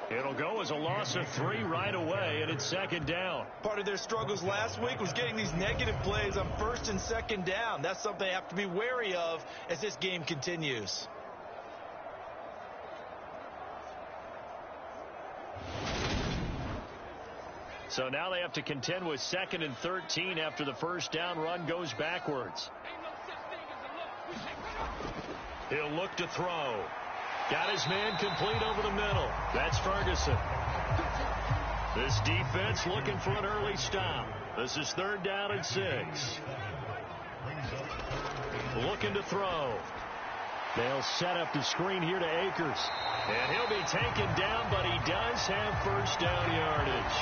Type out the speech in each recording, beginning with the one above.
It'll go as a loss of 3 right away, and it's second down. Part of their struggles last week was getting these negative plays on first and second down. That's something they have to be wary of as this game continues. So now they have to contend with 2nd and 13 after the first down run goes backwards. He'll look to throw. Got his man complete over the middle. That's Ferguson. This defense looking for an early stop. This is 3rd down and 6. Looking to throw. They'll set up the screen here to Akers. And he'll be taken down, but he does have first down yardage.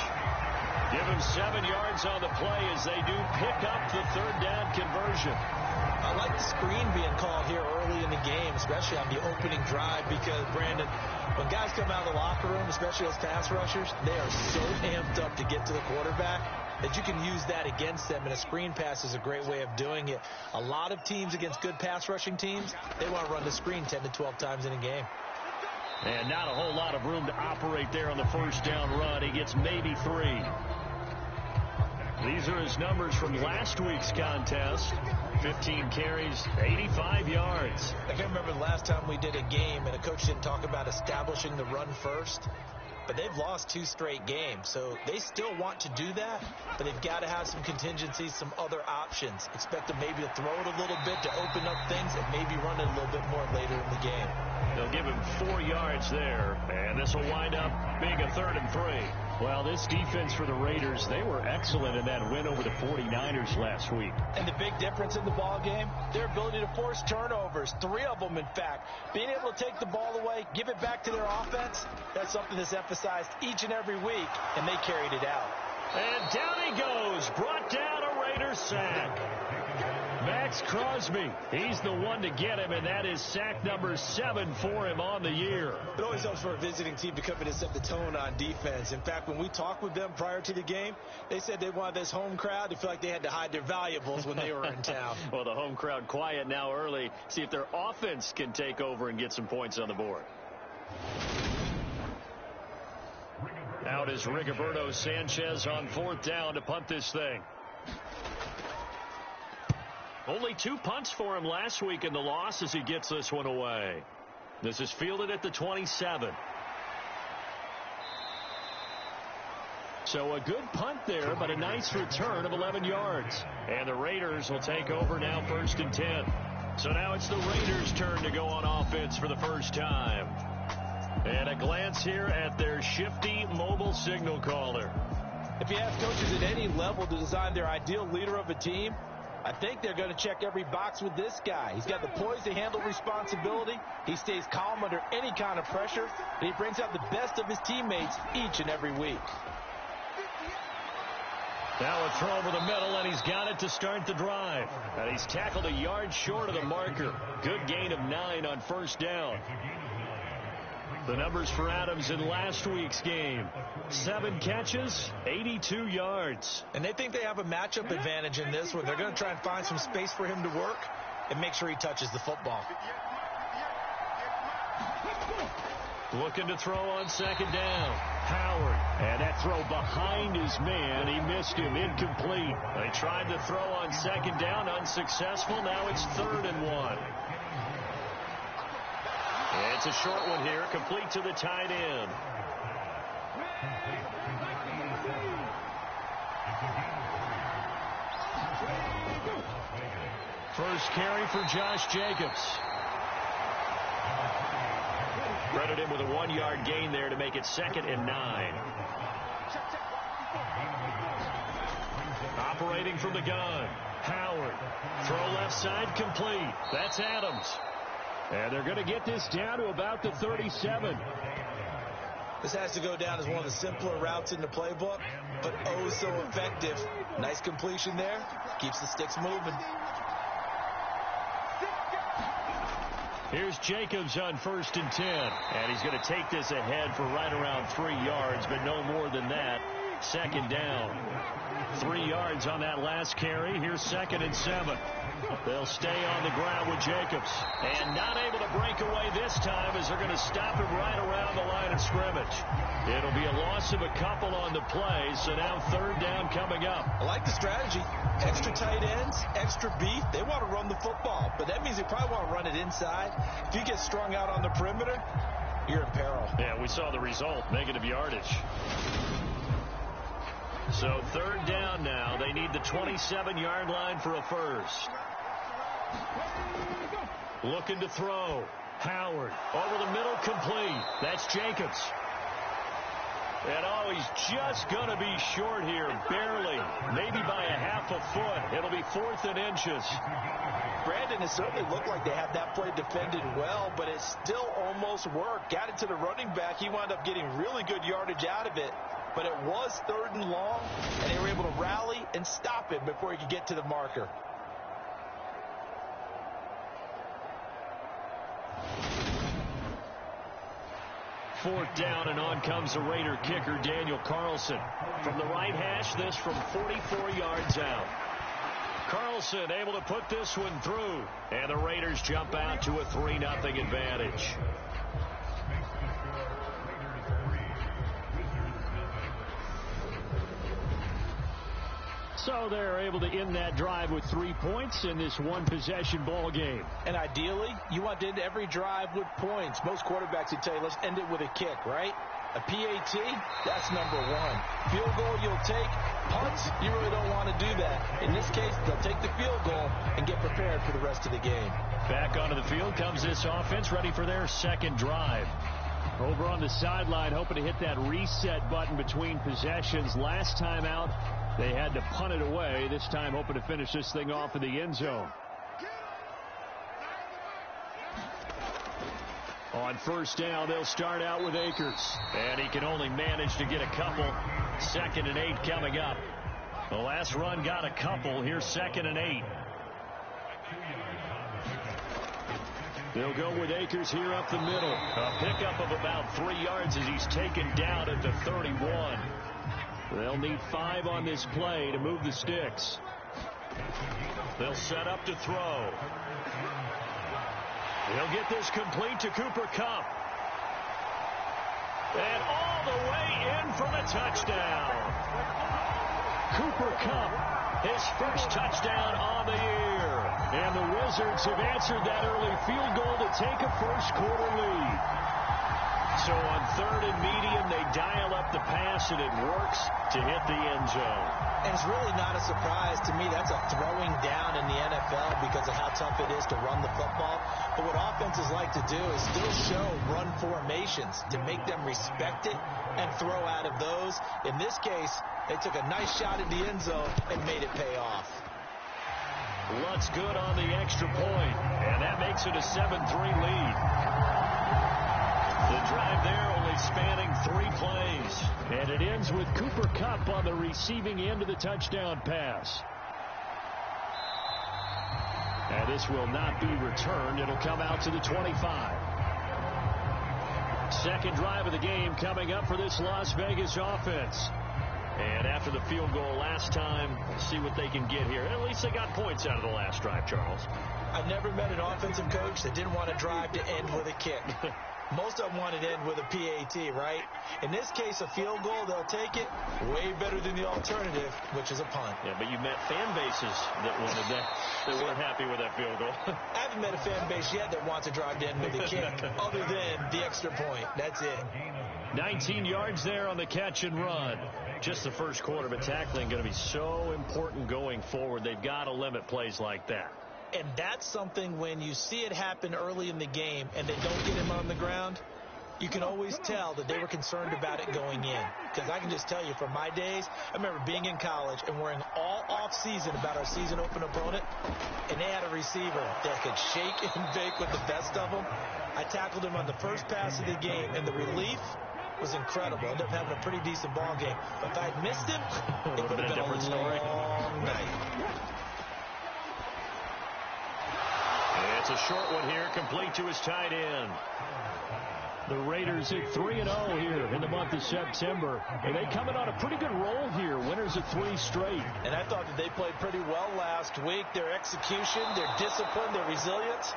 Give him 7 yards on the play as they do pick up the 3rd down conversion. I like the screen being called here early in the game, especially on the opening drive, because, Brandon, when guys come out of the locker room, especially those pass rushers, they are so amped up to get to the quarterback that you can use that against them, and a screen pass is a great way of doing it. A lot of teams against good pass rushing teams, they want to run the screen 10 to 12 times in a game. And not a whole lot of room to operate there on the first down run. He gets maybe 3. These are his numbers from last week's contest. 15 carries, 85 yards. I can remember the last time we did a game and a coach didn't talk about establishing the run first. But they've lost 2 straight games, so they still want to do that, but they've got to have some contingencies, some other options. Expect them maybe to throw it a little bit to open up things and maybe run it a little bit more later in the game. They'll give him 4 yards there, and this will wind up being a 3rd and 3. Well, this defense for the Raiders, they were excellent in that win over the 49ers last week. And the big difference in the ball game, their ability to force turnovers, 3 of them, in fact. Being able to take the ball away, give it back to their offense, that's something that's emphasized each and every week, and they carried it out. And down he goes, brought down a Raiders sack. Max Crosby, he's the one to get him, and that is sack number 7 for him on the year. It always helps for a visiting team to come in and set the tone on defense. In fact, when we talked with them prior to the game, they said they wanted this home crowd to feel like they had to hide their valuables when they were in town. Well, the home crowd quiet now early. See if their offense can take over and get some points on the board. Out is Rigoberto Sanchez on 4th down to punt this thing. Only 2 punts for him last week in the loss as he gets this one away. This is fielded at the 27. So a good punt there, but a nice return of 11 yards. And the Raiders will take over now 1st and 10. So now it's the Raiders' turn to go on offense for the first time. And a glance here at their shifty mobile signal caller. If you ask coaches at any level to design their ideal leader of a team, I think they're going to check every box with this guy. He's got the poise to handle responsibility. He stays calm under any kind of pressure. And he brings out the best of his teammates each and every week. Now a throw over the middle, and he's got it to start the drive. And he's tackled a yard short of the marker. Good gain of 9 on first down. The numbers for Adams in last week's game. 7 catches, 82 yards. And they think they have a matchup advantage in this one. They're going to try and find some space for him to work and make sure he touches the football. Looking to throw on 2nd down. Howard. And that throw behind his man. He missed him. Incomplete. They tried to throw on 2nd down. Unsuccessful. Now it's 3rd and 1. It's a short one here, complete to the tight end. First carry for Josh Jacobs. Credit him with a 1-yard gain there to make it 2nd and 9. Operating from the gun. Howard. Throw left side complete. That's Adams. And they're going to get this down to about the 37. This has to go down as one of the simpler routes in the playbook, but oh so effective. Nice completion there. Keeps the sticks moving. Here's Jacobs on 1st and 10. And he's going to take this ahead for right around 3 yards, but no more than that. Second down. 3 yards on that last carry. Here's 2nd and 7. They'll stay on the ground with Jacobs. And not able to break away this time as they're going to stop him right around the line of scrimmage. It'll be a loss of a couple on the play, so now 3rd down coming up. I like the strategy. Extra tight ends, extra beef. They want to run the football, but that means they probably want to run it inside. If you get strung out on the perimeter, you're in peril. Yeah, we saw the result, negative yardage. So 3rd down now. They need the 27-yard line for a first. Looking to throw. Howard over the middle, complete. That's Jacobs. And oh, he's just going to be short here, barely, maybe by a half a foot. It'll be 4th and inches. Brandon, it certainly looked like they had that play defended well, but it still almost worked. Got it to the running back. He wound up getting really good yardage out of it, but it was 3rd and long, and they were able to rally and stop him before he could get to the marker. Fourth down, and on comes the Raider kicker, Daniel Carlson. From the right hash, this from 44 yards out. Carlson able to put this one through, and the Raiders jump out to a 3-0 advantage. So they're able to end that drive with 3 points in this one-possession ball game. And ideally, you want to end every drive with points. Most quarterbacks would tell you, let's end it with a kick, right? A PAT, that's number 1. Field goal you'll take. Punts, you really don't want to do that. In this case, they'll take the field goal and get prepared for the rest of the game. Back onto the field comes this offense, ready for their 2nd drive. Over on the sideline, hoping to hit that reset button between possessions. Last time out, they had to punt it away. This time hoping to finish this thing off in the end zone. On 1st down, they'll start out with Akers. And he can only manage to get a couple. 2nd and 8 coming up. The last run got a couple. Here's 2nd and 8. They'll go with Akers here up the middle. A pickup of about 3 yards as he's taken down at the 31. They'll need 5 on this play to move the sticks. They'll set up to throw. He'll get this complete to Cooper Kupp. And all the way in for the touchdown. Cooper Kupp, his first touchdown on the year. And the Wizards have answered that early field goal to take a first-quarter lead. So on 3rd and medium, they dial up the pass, and it works to hit the end zone. And it's really not a surprise to me. That's a throwing down in the NFL because of how tough it is to run the football. But what offenses like to do is still show run formations to make them respect it and throw out of those. In this case, they took a nice shot at the end zone and made it pay off. Lutz good on the extra point, and that makes it a 7-3 lead. The drive there only spanning 3 plays. And it ends with Cooper Kupp on the receiving end of the touchdown pass. And this will not be returned. It'll come out to the 25. 2nd drive of the game coming up for this Las Vegas offense. And after the field goal last time, see what they can get here. At least they got points out of the last drive, Charles. I've never met an offensive coach that didn't want to drive to end with a kick. Most of them want to end with a PAT, right? In this case, a field goal, they'll take it. Way better than the alternative, which is a punt. Yeah, but you met fan bases that wanted that. They weren't happy with that field goal. I haven't met a fan base yet that wants to drive to end with a kick, other than the extra point. That's it. 19 yards there on the catch and run. Just the first quarter, but tackling going to be so important going forward. They've got to limit plays like that. And that's something when you see it happen early in the game and they don't get him on the ground, you can always tell that they were concerned about it going in. Because I can just tell you from my days, I remember being in college and worrying all off-season about our season open opponent, and they had a receiver that could shake and bake with the best of them. I tackled him on the first pass of the game, and the relief was incredible. I ended up having a pretty decent ball game. But if I'd missed him, it would have been a different story. Long night. It's a short one here, complete to his tight end. The Raiders at 3-0 here in the month of September. And they coming on a pretty good roll here. Winners of 3 straight. And I thought that they played pretty well last week. Their execution, their discipline, their resilience,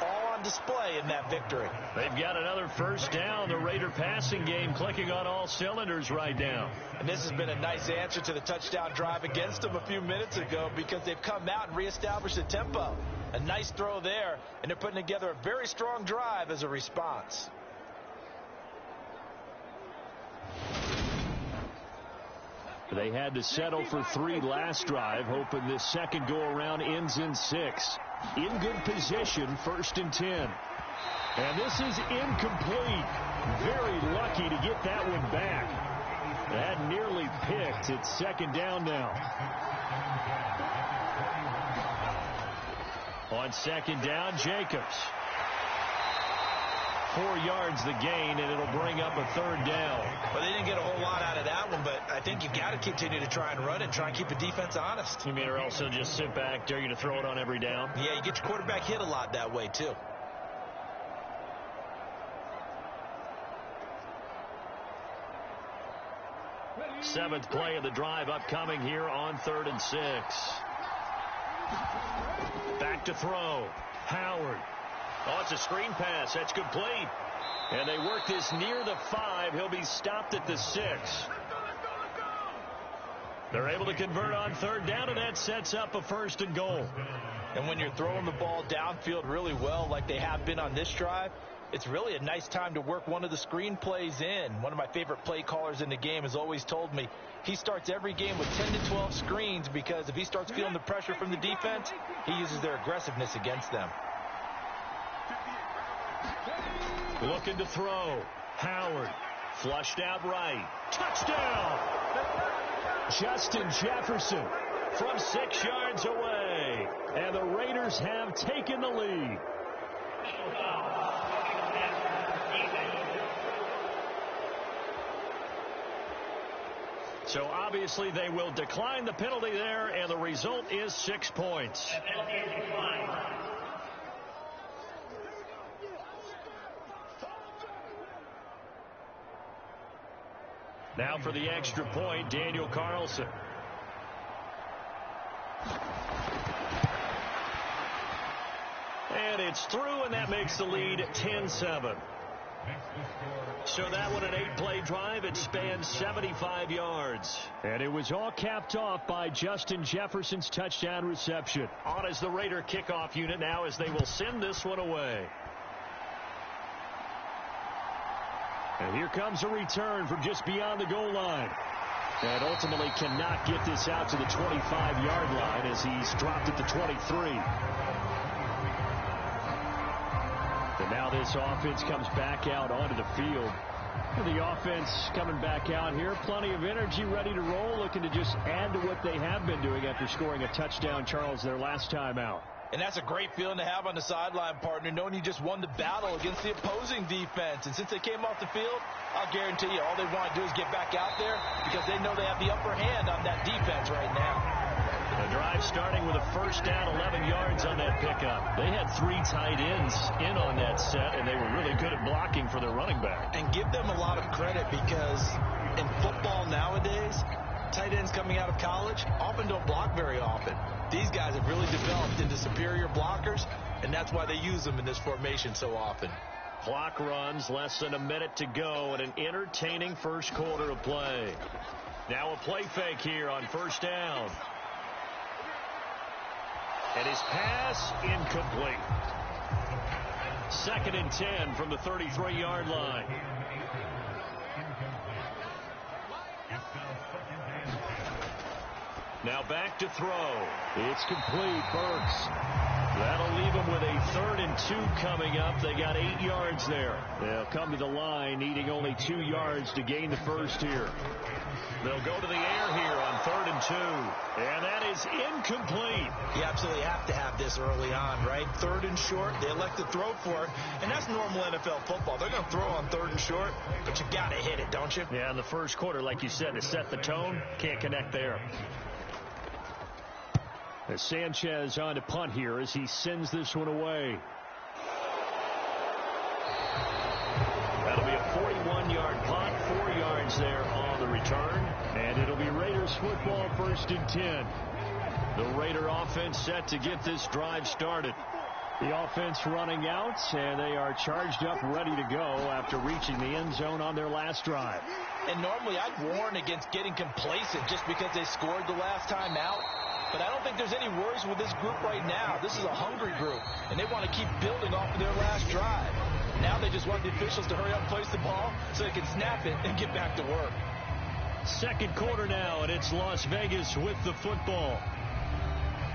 all on display in that victory. They've got another first down. The Raider passing game clicking on all cylinders right now. And this has been a nice answer to the touchdown drive against them a few minutes ago because they've come out and reestablished the tempo. A nice throw there, and they're putting together a very strong drive as a response. They had to settle for 3 last drive, hoping this second go-around ends in 6. In good position, 1st and 10. And this is incomplete. Very lucky to get that one back. That nearly picked. It's 2nd down now. On 2nd down, Jacobs. 4 yards the gain, and it'll bring up a 3rd down. Well, they didn't get a whole lot out of that one, but I think you got to continue to try and run it, try and keep the defense honest. You mean, or else they'll just sit back, dare you to throw it on every down? Yeah, you get your quarterback hit a lot that way, too. Seventh play of the drive upcoming here on 3rd and 6. Back to throw. Howard. Oh, it's a screen pass. That's complete. And they work this near the 5. He'll be stopped at the 6. They're able to convert on 3rd down, and that sets up a 1st and goal. And when you're throwing the ball downfield really well like they have been on this drive, it's really a nice time to work one of the screen plays in. One of my favorite play callers in the game has always told me he starts every game with 10 to 12 screens because if he starts feeling the pressure from the defense, he uses their aggressiveness against them. Looking to throw. Howard. Flushed out right. Touchdown! Justin Jefferson from 6 yards away. And the Raiders have taken the lead. So obviously they will decline the penalty there, and the result is 6 points. Now for the extra point, Daniel Carlson. And it's through, and that makes the lead 10-7. So that one, an 8-play drive. It spans 75 yards. And it was all capped off by Justin Jefferson's touchdown reception. On as the Raider kickoff unit now as they will send this one away. And here comes a return from just beyond the goal line. And ultimately cannot get this out to the 25-yard line as he's dropped at the 23. And now this offense comes back out onto the field. And the offense coming back out here. Plenty of energy, ready to roll, looking to just add to what they have been doing after scoring a touchdown, Charles, their last time out. And that's a great feeling to have on the sideline, partner, knowing you just won the battle against the opposing defense. And since they came off the field, I'll guarantee you all they want to do is get back out there because they know they have the upper hand on that defense right now. The drive starting with a first down, 11 yards on that pickup. They had 3 tight ends in on that set, and they were really good at blocking for their running back. And give them a lot of credit because in football nowadays, tight ends coming out of college often don't block very often. These guys have really developed into superior blockers, and that's why they use them in this formation so often. Clock runs, less than a minute to go, and an entertaining first quarter of play. Now a play fake here on first down. And his pass incomplete. 2nd and 10 from the 33-yard line. Now back to throw. It's complete. Burks. That'll leave them with a 3rd and 2 coming up. They got 8 yards there. They'll come to the line needing only 2 yards to gain the first here. They'll go to the air here on 3rd and 2. And that is incomplete. You absolutely have to have this early on, right? 3rd and short. They elect to throw for it. And that's normal NFL football. They're going to throw on 3rd and short, but you got to hit it, don't you? Yeah, in the first quarter, like you said, to set the tone, can't connect there. As Sanchez on to punt here as he sends this one away. That'll yards there on the return. And it'll be Raiders football, 1st and 10. The Raider offense set to get this drive started. The offense running out, and they are charged up, ready to go after reaching the end zone on their last drive. And normally I'd warn against getting complacent just because they scored the last time out. But I don't think there's any worries with this group right now. This is a hungry group, and they want to keep building off of their last drive. Now they just want the officials to hurry up and place the ball so they can snap it and get back to work. Second quarter now, and it's Las Vegas with the football,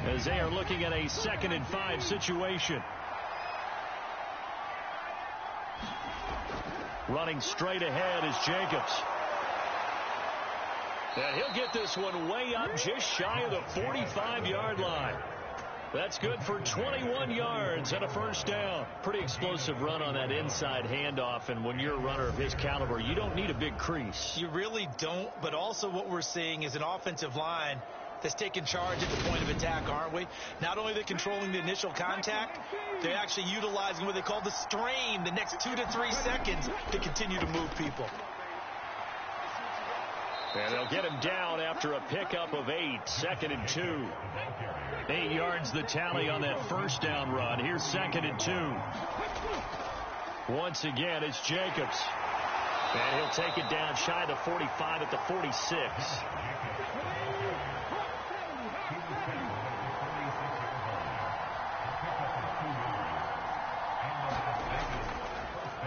as they are looking at a 2nd and 5 situation. Running straight ahead is Jacobs. And he'll get this one way up just shy of the 45-yard line. That's good for 21 yards and a 1st down. Pretty explosive run on that inside handoff, and when you're a runner of his caliber, you don't need a big crease. You really don't, but also what we're seeing is an offensive line that's taking charge at the point of attack, aren't we? Not only are they controlling the initial contact, they're actually utilizing what they call the strain the next 2 to 3 seconds to continue to move people. And they'll get him down after a pickup of 8, 2nd and 2. 8 yards the tally on that 1st down run. Here's 2nd and 2. Once again, it's Jacobs. And he'll take it down shy of the 45 at the 46.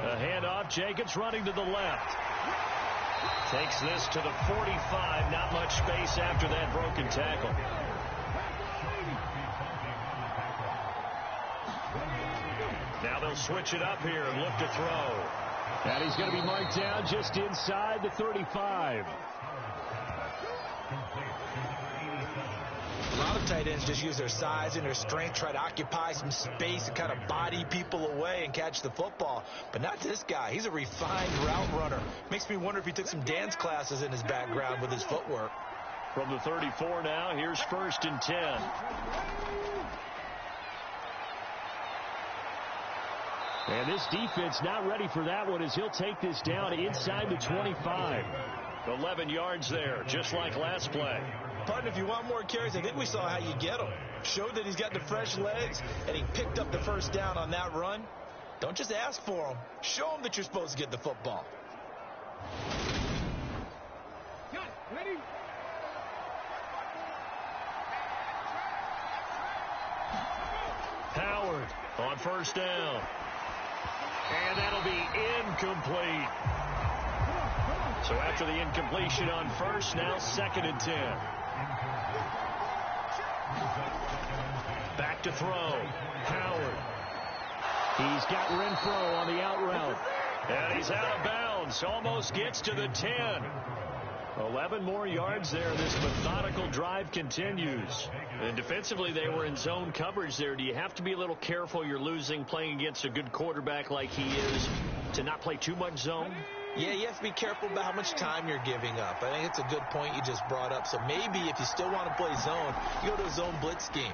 A handoff, Jacobs running to the left. Takes this to the 45. Not much space after that broken tackle. Now they'll switch it up here and look to throw. And he's going to be marked down just inside the 35. A lot of tight ends just use their size and their strength, try to occupy some space and kind of body people away and catch the football. But not this guy. He's a refined route runner. Makes me wonder if he took some dance classes in his background with his footwork. From the 34 now, here's 1st and 10. And this defense not ready for that one as he'll take this down inside the 25. 11 yards there, just like last play. Partner, if you want more carries, I think we saw how you get him. Showed that he's got the fresh legs, and he picked up the 1st down on that run. Don't just ask for him. Show him that you're supposed to get the football. Ready? Howard on 1st down. And that'll be incomplete. So after the incompletion on 1st, now 2nd and 10. Back to throw. Howard. He's got Renfro on the out route. And he's out of bounds. Almost gets to the 10. 11 more yards there. This methodical drive continues. And defensively, they were in zone coverage there. Do you have to be a little careful? You're losing playing against a good quarterback like he is to not play too much zone? Yeah, you have to be careful about how much time you're giving up. I think it's a good point you just brought up. So maybe if you still want to play zone, you go to a zone blitz scheme.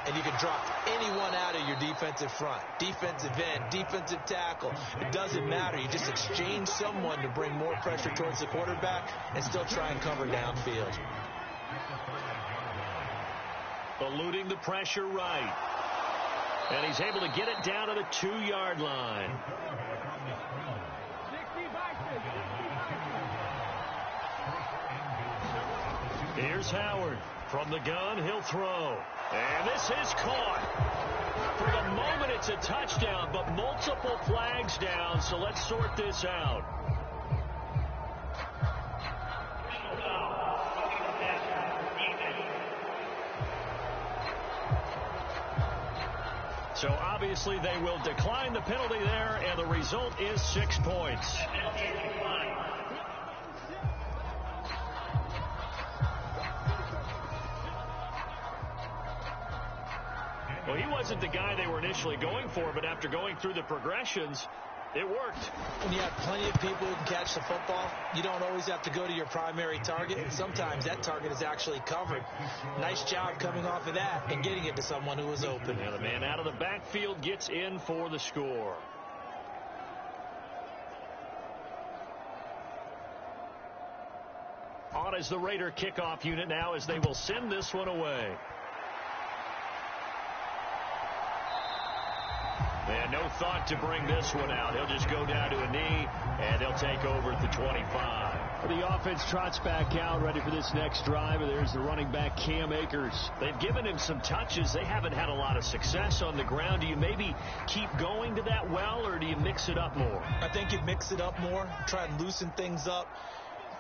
And you can drop anyone out of your defensive front. Defensive end, defensive tackle. It doesn't matter. You just exchange someone to bring more pressure towards the quarterback and still try and cover downfield. Eluding the pressure right. And he's able to get it down to the 2-yard line. Here's Howard. From the gun, he'll throw. And this is caught. For the moment, it's a touchdown, but multiple flags down, so let's sort this out. So obviously they will decline the penalty there, and the result is 6 points. Well, he wasn't the guy they were initially going for, but after going through the progressions, it worked. When you have plenty of people who can catch the football, you don't always have to go to your primary target. Sometimes that target is actually covered. Nice job coming off of that and getting it to someone who was open. And the man out of the backfield gets in for the score. brought as the Raider kickoff unit now as they will send this one away. And no thought to bring this one out. He'll just go down to a knee, and they'll take over at the 25. The offense trots back out, ready for this next drive. And there's the running back, Cam Akers. They've given him some touches. They haven't had a lot of success on the ground. Do you maybe keep going to that well, or do you mix it up more? I think you mix it up more, try and loosen things up.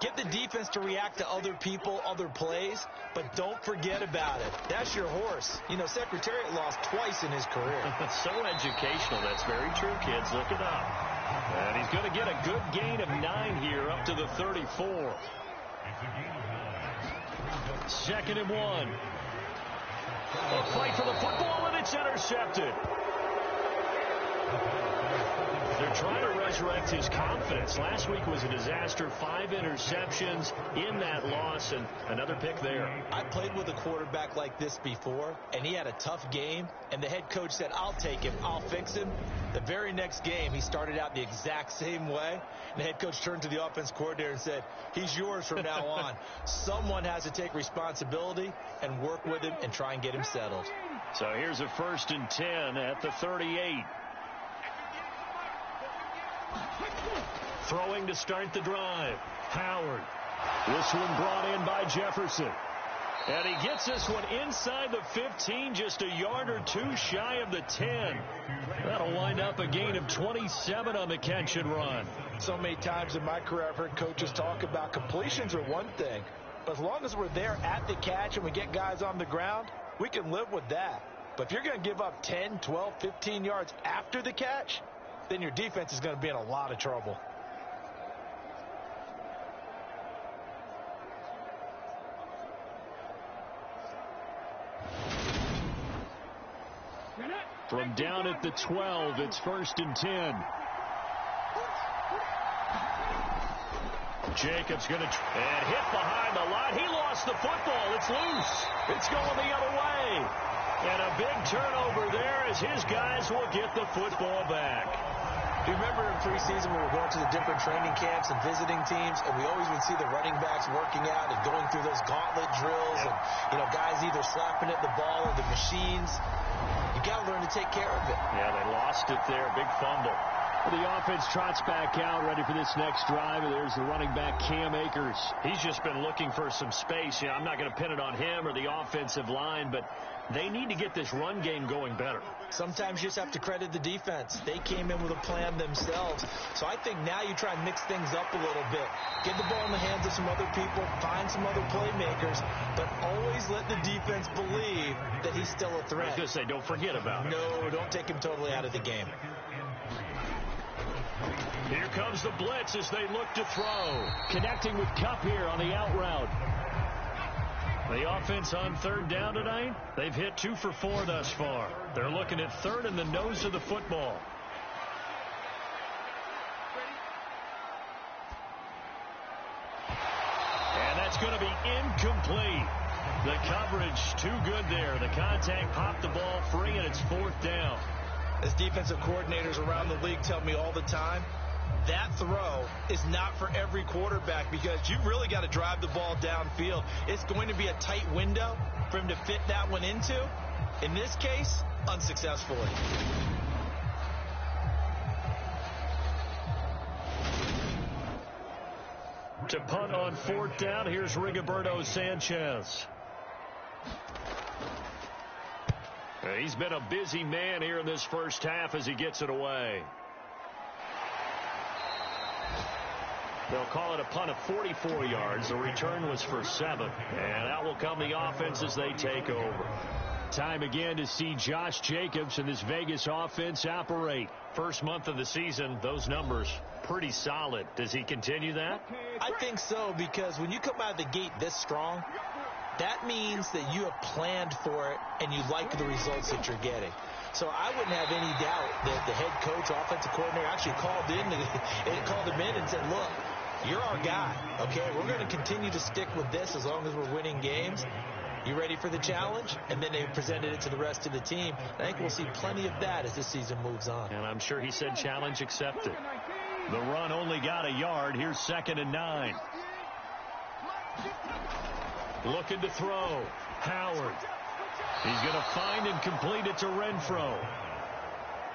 Get the defense to react to other people, other plays, but don't forget about it. That's your horse. You know, Secretariat lost twice in his career. So educational. That's very true, kids. Look it up. And he's going to get a good gain of 9 here up to the 34. 2nd and 1. A fight for the football, and it's intercepted. They're trying to resurrect his confidence. Last week was a disaster. 5 interceptions in that loss, and another pick there. I played with a quarterback like this before, and he had a tough game, and the head coach said, I'll take him, I'll fix him. The very next game, he started out the exact same way, and the head coach turned to the offense coordinator and said, he's yours from now on. Someone has to take responsibility and work with him and try and get him settled. So here's a 1st and 10 at the 38. Throwing to start the drive. Howard. This one brought in by Jefferson. And he gets this one inside the 15, just a yard or two shy of the 10. That'll wind up a gain of 27 on the catch and run. So many times in my career I've heard coaches talk about completions are one thing. But as long as we're there at the catch and we get guys on the ground, we can live with that. But if you're going to give up 10, 12, 15 yards after the catch, then your defense is going to be in a lot of trouble. From down at the 12, it's 1st and 10. Jacobs going to and hit behind the line. He lost the football. It's loose. It's going the other way. And a big turnover there as his guys will get the football back. Do you remember in preseason we were going to the different training camps and visiting teams, and we always would see the running backs working out and going through those gauntlet drills, and, you know, guys either slapping at the ball or the machines. You got to learn to take care of it. Yeah, they lost it there. Big fumble. The offense trots back out, ready for this next drive. And there's the running back, Cam Akers. He's just been looking for some space. You know, I'm not going to pin it on him or the offensive line, but they need to get this run game going better. Sometimes you just have to credit the defense. They came in with a plan themselves. So I think now you try and mix things up a little bit. Get the ball in the hands of some other people, find some other playmakers, but always let the defense believe that he's still a threat. I was going to say, don't forget about it. No, don't take him totally out of the game. Here comes the blitz as they look to throw. Connecting with Kupp here on the out route. The offense on 3rd down tonight, they've hit 2 for 4 thus far. They're looking at 3rd and the nose of the football. And that's going to be incomplete. The coverage too good there. The contact popped the ball free, and it's 4th down. As defensive coordinators around the league tell me all the time, that throw is not for every quarterback because you've really got to drive the ball downfield. It's going to be a tight window for him to fit that one into. In this case, unsuccessfully. To punt on 4th down, here's Rigoberto Sanchez. He's been a busy man here in this first half as he gets it away. They'll call it a punt of 44 yards. The return was for 7. And out will come the offense as they take over. Time again to see Josh Jacobs and this Vegas offense operate. First month of the season, those numbers pretty solid. Does he continue that? I think so, because when you come out of the gate this strong, that means that you have planned for it and you like the results that you're getting. So I wouldn't have any doubt that the head coach, offensive coordinator, actually called him in and said, look, you're our guy, okay? We're going to continue to stick with this as long as we're winning games. You ready for the challenge? And then they presented it to the rest of the team. I think we'll see plenty of that as this season moves on. And I'm sure he said challenge accepted. The run only got a yard. Here's 2nd and 9. Looking to throw. Howard. He's going to find and complete it to Renfro.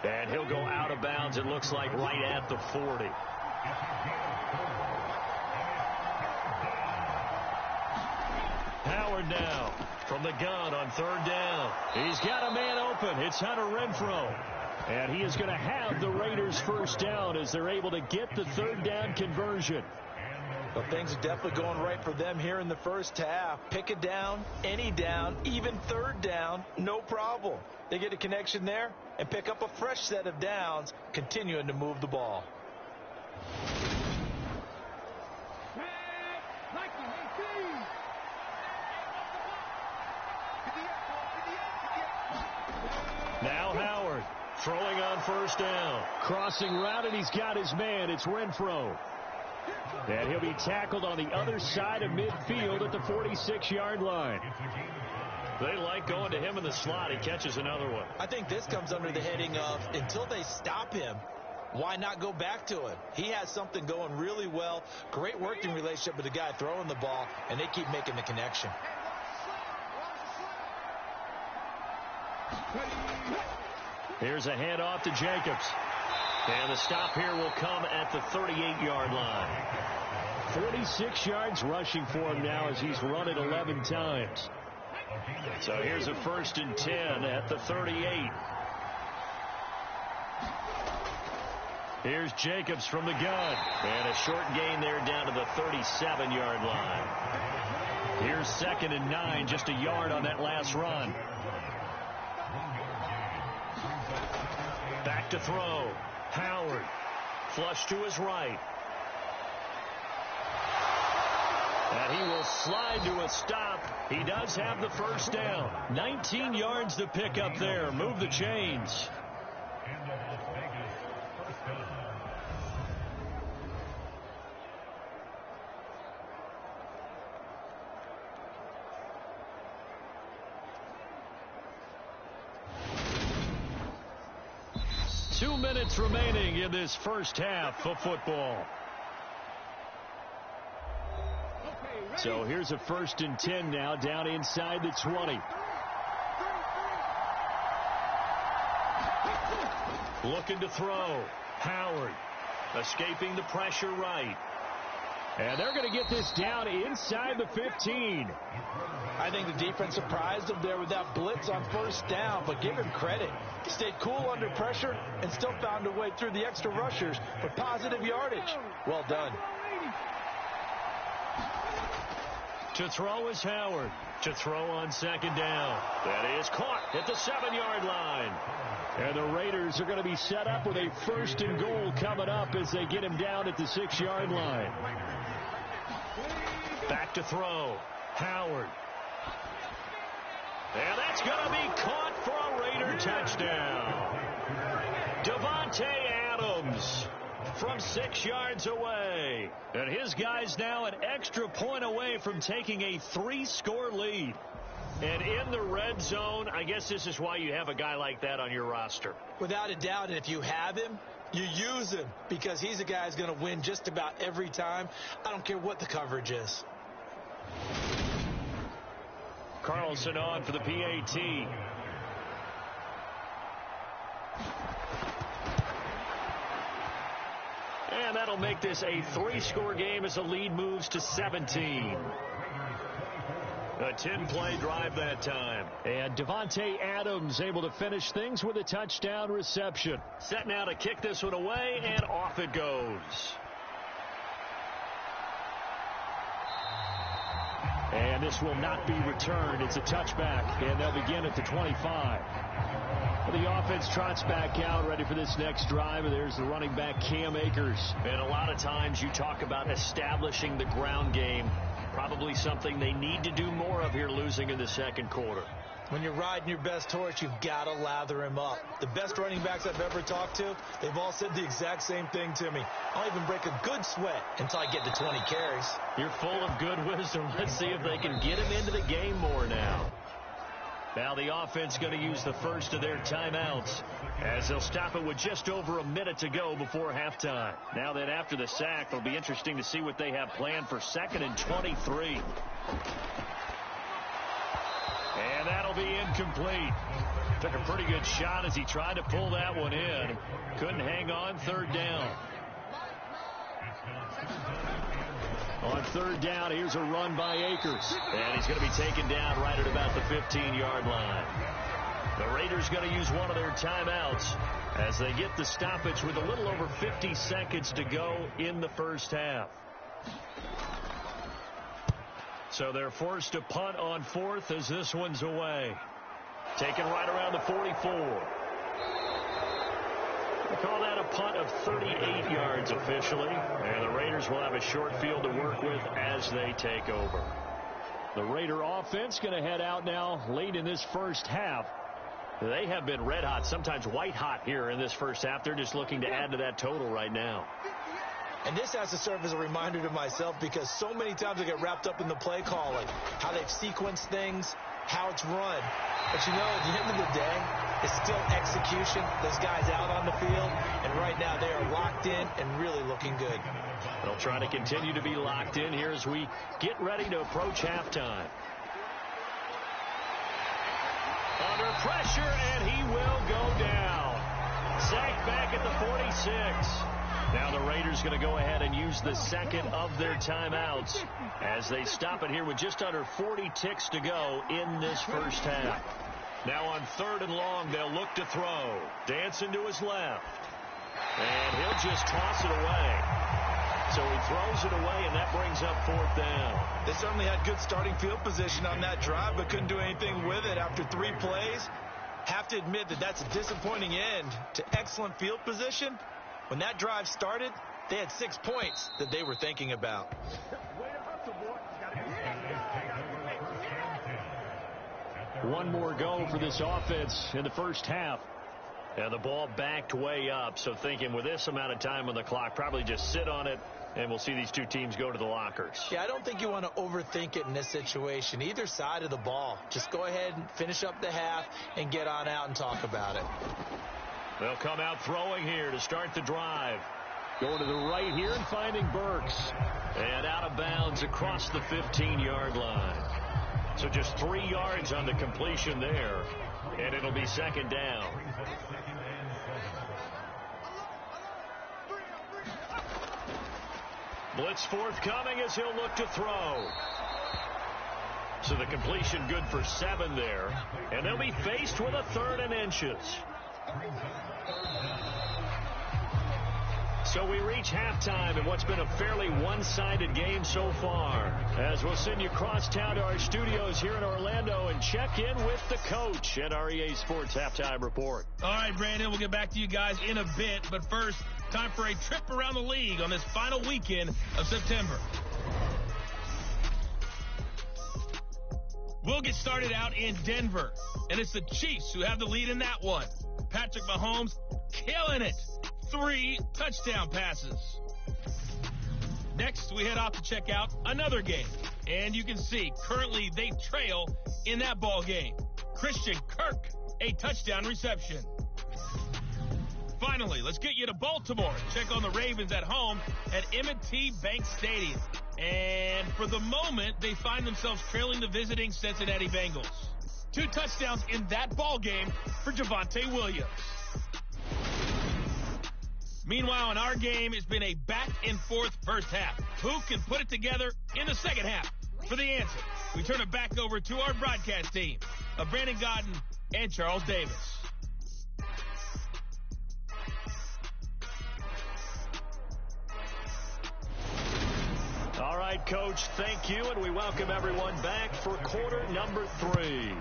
And he'll go out of bounds, it looks like, right at the 40. Howard now from the gun on third down. He's got a man open. It's Hunter Renfro. And he is going to have the Raiders first down as they're able to get the third down conversion. Well, things are definitely going right for them here in the first half. Pick a down, any down, even third down, no problem. They get a connection there and pick up a fresh set of downs, continuing to move the ball. Now Howard throwing on first down. Crossing route, and he's got his man. It's Renfro. And he'll be tackled on the other side of midfield at the 46-yard line. They like going to him in the slot. He catches another one. I think this comes under the heading of, until they stop him, why not go back to him? He has something going really well. Great working relationship with the guy throwing the ball, and they keep making the connection. Here's a handoff to Jacobs. And the stop here will come at the 38-yard line. 46 yards rushing for him now as he's run it 11 times. So here's a 1st and 10 at the 38. Here's Jacobs from the gun. And a short gain there down to the 37-yard line. Here's 2nd and 9, just a yard on that last run. Back to throw. Howard. Flush to his right. And he will slide to a stop. He does have the first down. 19 yards to pick up there. Move the chains. 2 minutes remaining in this first half of football. So here's a 1st and 10 now, down inside the 20. Looking to throw. Howard escaping the pressure right. And they're going to get this down inside the 15. I think the defense surprised him there with that blitz on first down, but give him credit. He stayed cool under pressure and still found a way through the extra rushers for positive yardage. Well done. To throw is Howard. To throw on 2nd down. That is caught at the 7-yard line. And the Raiders are going to be set up with a 1st and goal coming up as they get him down at the 6-yard line. Back to throw. Howard. And that's going to be caught for a Raider touchdown. Davante Adams from 6 yards away. And his guy's now an extra point away from taking a 3-score lead. And in the red zone, I guess this is why you have a guy like that on your roster. Without a doubt, and if you have him, you use him because he's a guy who's going to win just about every time. I don't care what the coverage is. Carlson on for the PAT. And that'll make this a 3-score game as the lead moves to 17. A 10-play drive that time. And Davante Adams able to finish things with a touchdown reception. Set now to kick this one away, and off it goes. And this will not be returned. It's a touchback, and they'll begin at the 25. The offense trots back out, ready for this next drive, and there's the running back, Cam Akers. And a lot of times you talk about establishing the ground game. Probably something they need to do more of here, losing in the second quarter. When you're riding your best horse, you've got to lather him up. The best running backs I've ever talked to, they've all said the exact same thing to me. I'll even break a good sweat until I get to 20 carries. You're full of good wisdom. Let's see if they can get him into the game more now. Now the offense going to use the first of their timeouts as they'll stop it with just over a minute to go before halftime. Now then, after the sack, it'll be interesting to see what they have planned for 2nd and 23. And that'll be incomplete. Took a pretty good shot as he tried to pull that one in. Couldn't hang on. 3rd down. On 3rd down, here's a run by Akers. And he's going to be taken down right at about the 15-yard line. The Raiders going to use one of their timeouts as they get the stoppage with a little over 50 seconds to go in the first half. So they're forced to punt on 4th as this one's away. Taken right around the 44. We'll call that a punt of 38 yards officially. And the Raiders will have a short field to work with as they take over. The Raider offense going to head out now late in this first half. They have been red hot, sometimes white hot here in this first half. They're just looking to add to that total right now. And this has to serve as a reminder to myself because so many times I get wrapped up in the play calling, how they've sequenced things, how it's run. But you know, at the end of the day, it's still execution. Those guys out on the field, and right now they are locked in and really looking good. They'll try to continue to be locked in here as we get ready to approach halftime. Under pressure, and he will go down. Sacked back at the 46. Now the Raiders going to go ahead and use the second of their timeouts as they stop it here with just under 40 ticks to go in this first half. Now on 3rd and long, they'll look to throw. Dancing to his left. And he'll just toss it away. So he throws it away, and that brings up 4th down. They certainly had good starting field position on that drive, but couldn't do anything with it after 3 plays. Have to admit that that's a disappointing end to excellent field position. When that drive started, they had 6 points that they were thinking about. One more go for this offense in the first half. And the ball backed way up, so thinking with this amount of time on the clock, probably just sit on it, and we'll see these two teams go to the lockers. Yeah, I don't think you want to overthink it in this situation. Either side of the ball. Just go ahead and finish up the half and get on out and talk about it. They'll come out throwing here to start the drive. Going to the right here and finding Burks. And out of bounds across the 15-yard line. So just 3 yards on the completion there. And it'll be 2nd down. Blitz forthcoming as he'll look to throw. So the completion good for 7 there. And they'll be faced with a 3rd and inches. So we reach halftime in what's been a fairly one-sided game so far. As we'll send you across town to our studios here in Orlando and check in with the coach at our EA Sports Halftime Report. All right, Brandon, we'll get back to you guys in a bit. But first, time for a trip around the league on this final weekend of September. We'll get started out in Denver. And it's the Chiefs who have the lead in that one. Patrick Mahomes killing it. 3 touchdown passes. Next, we head off to check out another game. And you can see, currently they trail in that ball game. Christian Kirk, a touchdown reception. Finally, let's get you to Baltimore. Check on the Ravens at home at M&T Bank Stadium. And for the moment, they find themselves trailing the visiting Cincinnati Bengals. 2 touchdowns in that ball game for Javonte Williams. Meanwhile, in our game, it's been a back-and-forth first half. Who can put it together in the second half? For the answer, we turn it back over to our broadcast team of Brandon Gaudin and Charles Davis. All right, Coach, thank you, and we welcome everyone back for quarter number 3.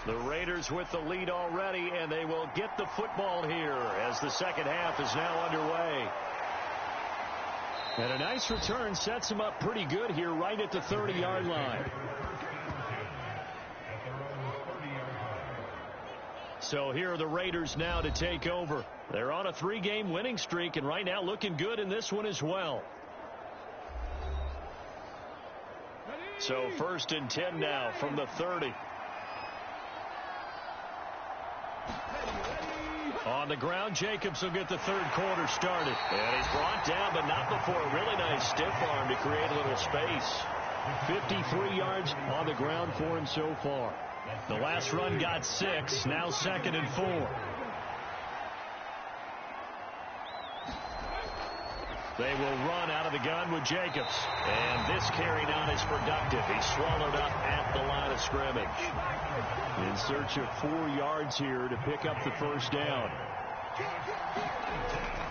The Raiders with the lead already, and they will get the football here as the second half is now underway. And a nice return sets them up pretty good here right at the 30-yard line. So here are the Raiders now to take over. They're on a 3-game winning streak, and right now looking good in this one as well. So 1st and 10 now from the 30. the ground. Jacobs will get the third quarter started. And he's brought down, but not before a really nice stiff arm to create a little space. 53 yards on the ground for him so far. The last run got 6. Now 2nd and 4. They will run out of the gun with Jacobs. And this carry not as productive. He's swallowed up at the line of scrimmage. In search of 4 yards here to pick up the first down.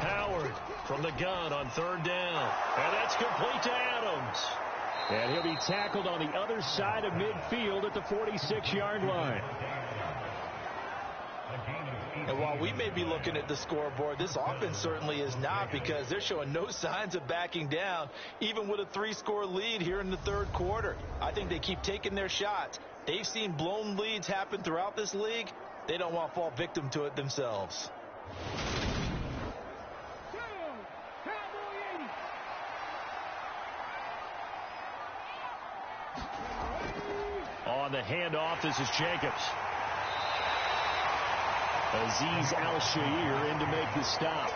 Howard from the gun on 3rd down. And that's complete to Adams. And he'll be tackled on the other side of midfield at the 46-yard line. And while we may be looking at the scoreboard, this offense certainly is not, because they're showing no signs of backing down, even with a 3-score lead here in the 3rd quarter. I think they keep taking their shots. They've seen blown leads happen throughout this league. They don't want to fall victim to it themselves. On the handoff, this is Jacobs. Azeez Al-Shaair in to make the stop.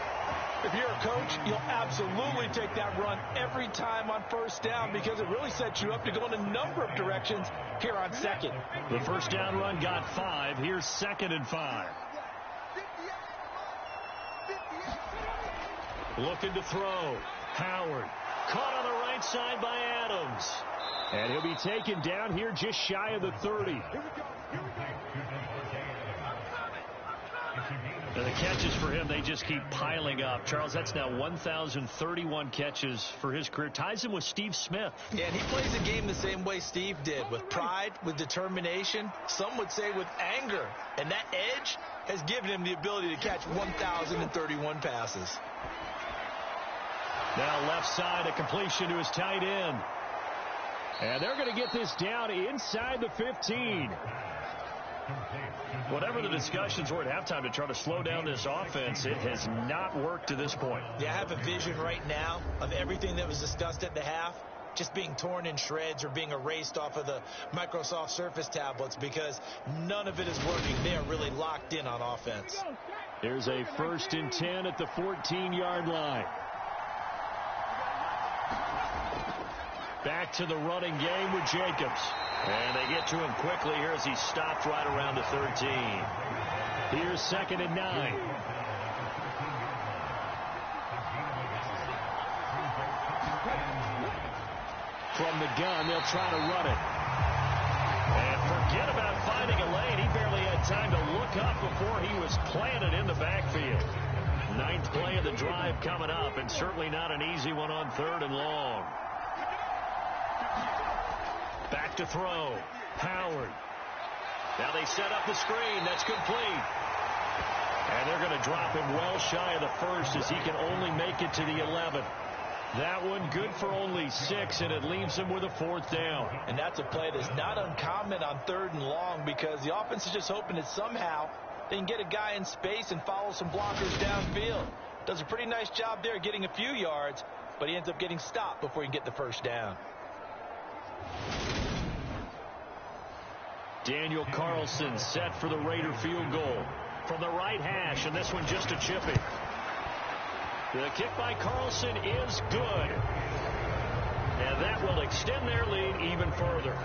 If you're a coach, you'll absolutely take that run every time on 1st down, because it really sets you up to go in a number of directions here on 2nd. The first down run got 5. Here's 2nd and 5. Looking to throw. Howard. Caught on the right side by Adams. And he'll be taken down here just shy of the 30. And the catches for him, they just keep piling up. Charles, that's now 1,031 catches for his career. Ties him with Steve Smith. Yeah, and he plays the game the same way Steve did, with pride, with determination, some would say with anger. And that edge has given him the ability to catch 1,031 passes. Now left side, a completion to his tight end. And they're going to get this down inside the 15. Whatever the discussions were at halftime to try to slow down this offense, it has not worked to this point. Yeah, I have a vision right now of everything that was discussed at the half just being torn in shreds or being erased off of the Microsoft Surface tablets, because none of it is working. They are really locked in on offense. Here's a 1st and 10 at the 14-yard line. Back to the running game with Jacobs. And they get to him quickly here as he stopped right around the 13. Here's 2nd and 9. From the gun, they'll try to run it. And forget about finding a lane. He barely had time to look up before he was planted in the backfield. 9th play of the drive coming up, and certainly not an easy one on 3rd and long. Back to throw. Howard. Now they set up the screen. That's complete. And they're going to drop him well shy of the 1st as he can only make it to the 11th. That one good for only 6, and it leaves him with a 4th down. And that's a play that's not uncommon on 3rd and long, because the offense is just hoping that somehow they can get a guy in space and follow some blockers downfield. Does a pretty nice job there getting a few yards, but he ends up getting stopped before he can get the 1st down. Daniel Carlson set for the Raider field goal from the right hash, and this one just a chippy. The kick by Carlson is good, and that will extend their lead even further.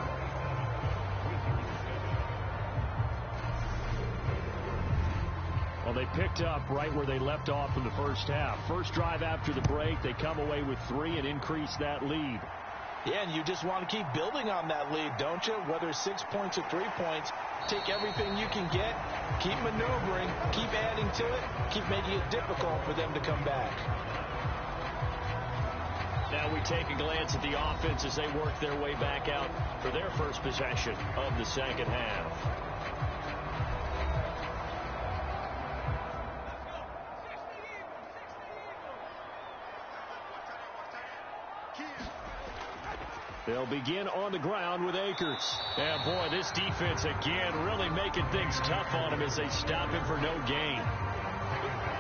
Well, they picked up right where they left off in the first half. First drive after the break, they come away with 3 and increase that lead. Yeah, and you just want to keep building on that lead, don't you? Whether it's 6 points or 3 points, take everything you can get, keep maneuvering, keep adding to it, keep making it difficult for them to come back. Now we take a glance at the offense as they work their way back out for their first possession of the second half. They'll begin on the ground with Akers. And boy, this defense again really making things tough on him as they stop him for no gain.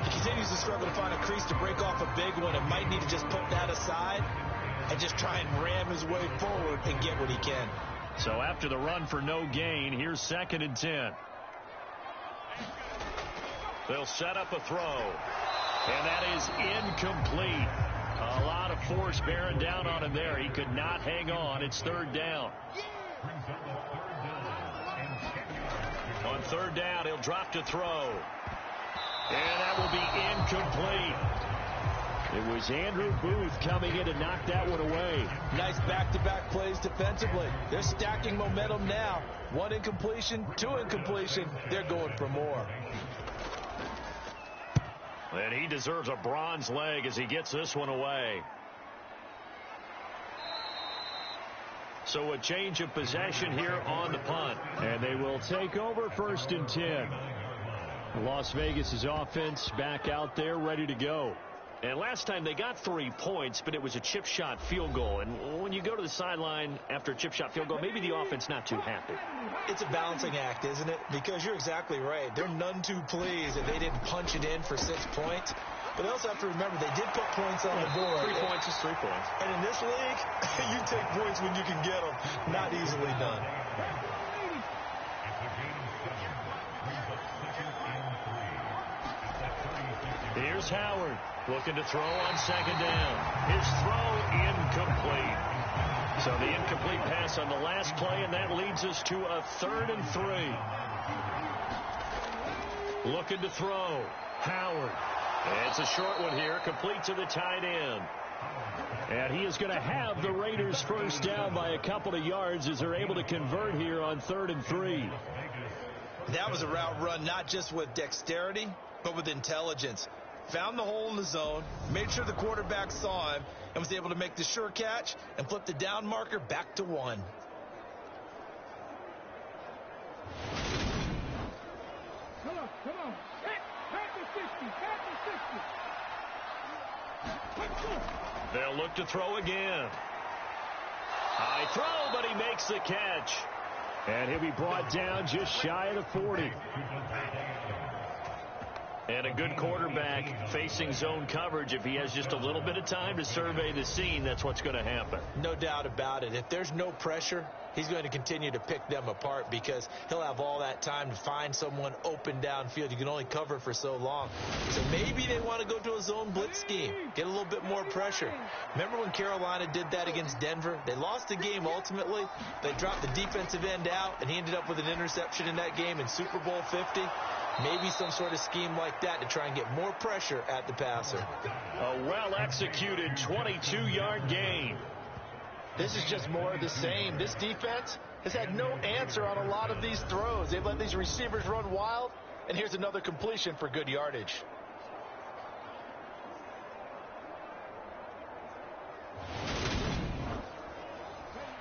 He continues to struggle to find a crease to break off a big one, and might need to just put that aside and just try and ram his way forward and get what he can. So after the run for no gain, here's 2nd and 10. They'll set up a throw. And that is incomplete. A lot of force bearing down on him there. He could not hang on. It's third down. On third down, he'll drop to throw. And that will be incomplete. It was Andrew Booth coming in to knock that one away. Nice back-to-back plays defensively. They're stacking momentum now. 1 incompletion, 2 incompletion. They're going for more. And he deserves a bronze leg as he gets this one away. So a change of possession here on the punt. And they will take over 1st and 10. Las Vegas' offense back out there ready to go. And last time they got 3 points, but it was a chip shot field goal. And when you go to the sideline after a chip shot field goal, maybe the offense not too happy. It's a balancing act, isn't it? Because you're exactly right. They're none too pleased that they didn't punch it in for 6 points. But they also have to remember they did put points on the board. 3 points is 3 points. And in this league, you take points when you can get them. Not easily done. Here's Howard looking to throw on 2nd down. His throw incomplete. So the incomplete pass on the last play, and that leads us to a 3rd and 3. Looking to throw. Howard. It's a short one here, complete to the tight end. And he is going to have the Raiders first down by a couple of yards as they're able to convert here on 3rd and 3. That was a route run not just with dexterity, but with intelligence. Found the hole in the zone, made sure the quarterback saw him, and was able to make the sure catch and flip the down marker back to 1. Come on. Back to 60. They'll look to throw again. High throw, but he makes the catch. And he'll be brought down just shy of the 40. And a good quarterback facing zone coverage. If he has just a little bit of time to survey the scene, that's what's going to happen. No doubt about it. If there's no pressure, he's going to continue to pick them apart because he'll have all that time to find someone open downfield. You can only cover for so long. So maybe they want to go to a zone blitz scheme, get a little bit more pressure. Remember when Carolina did that against Denver? They lost the game ultimately. They dropped the defensive end out, and he ended up with an interception in that game in Super Bowl 50. Maybe some sort of scheme like that to try and get more pressure at the passer. A well-executed 22-yard gain. This is just more of the same. This defense has had no answer on a lot of these throws. They've let these receivers run wild, and here's another completion for good yardage.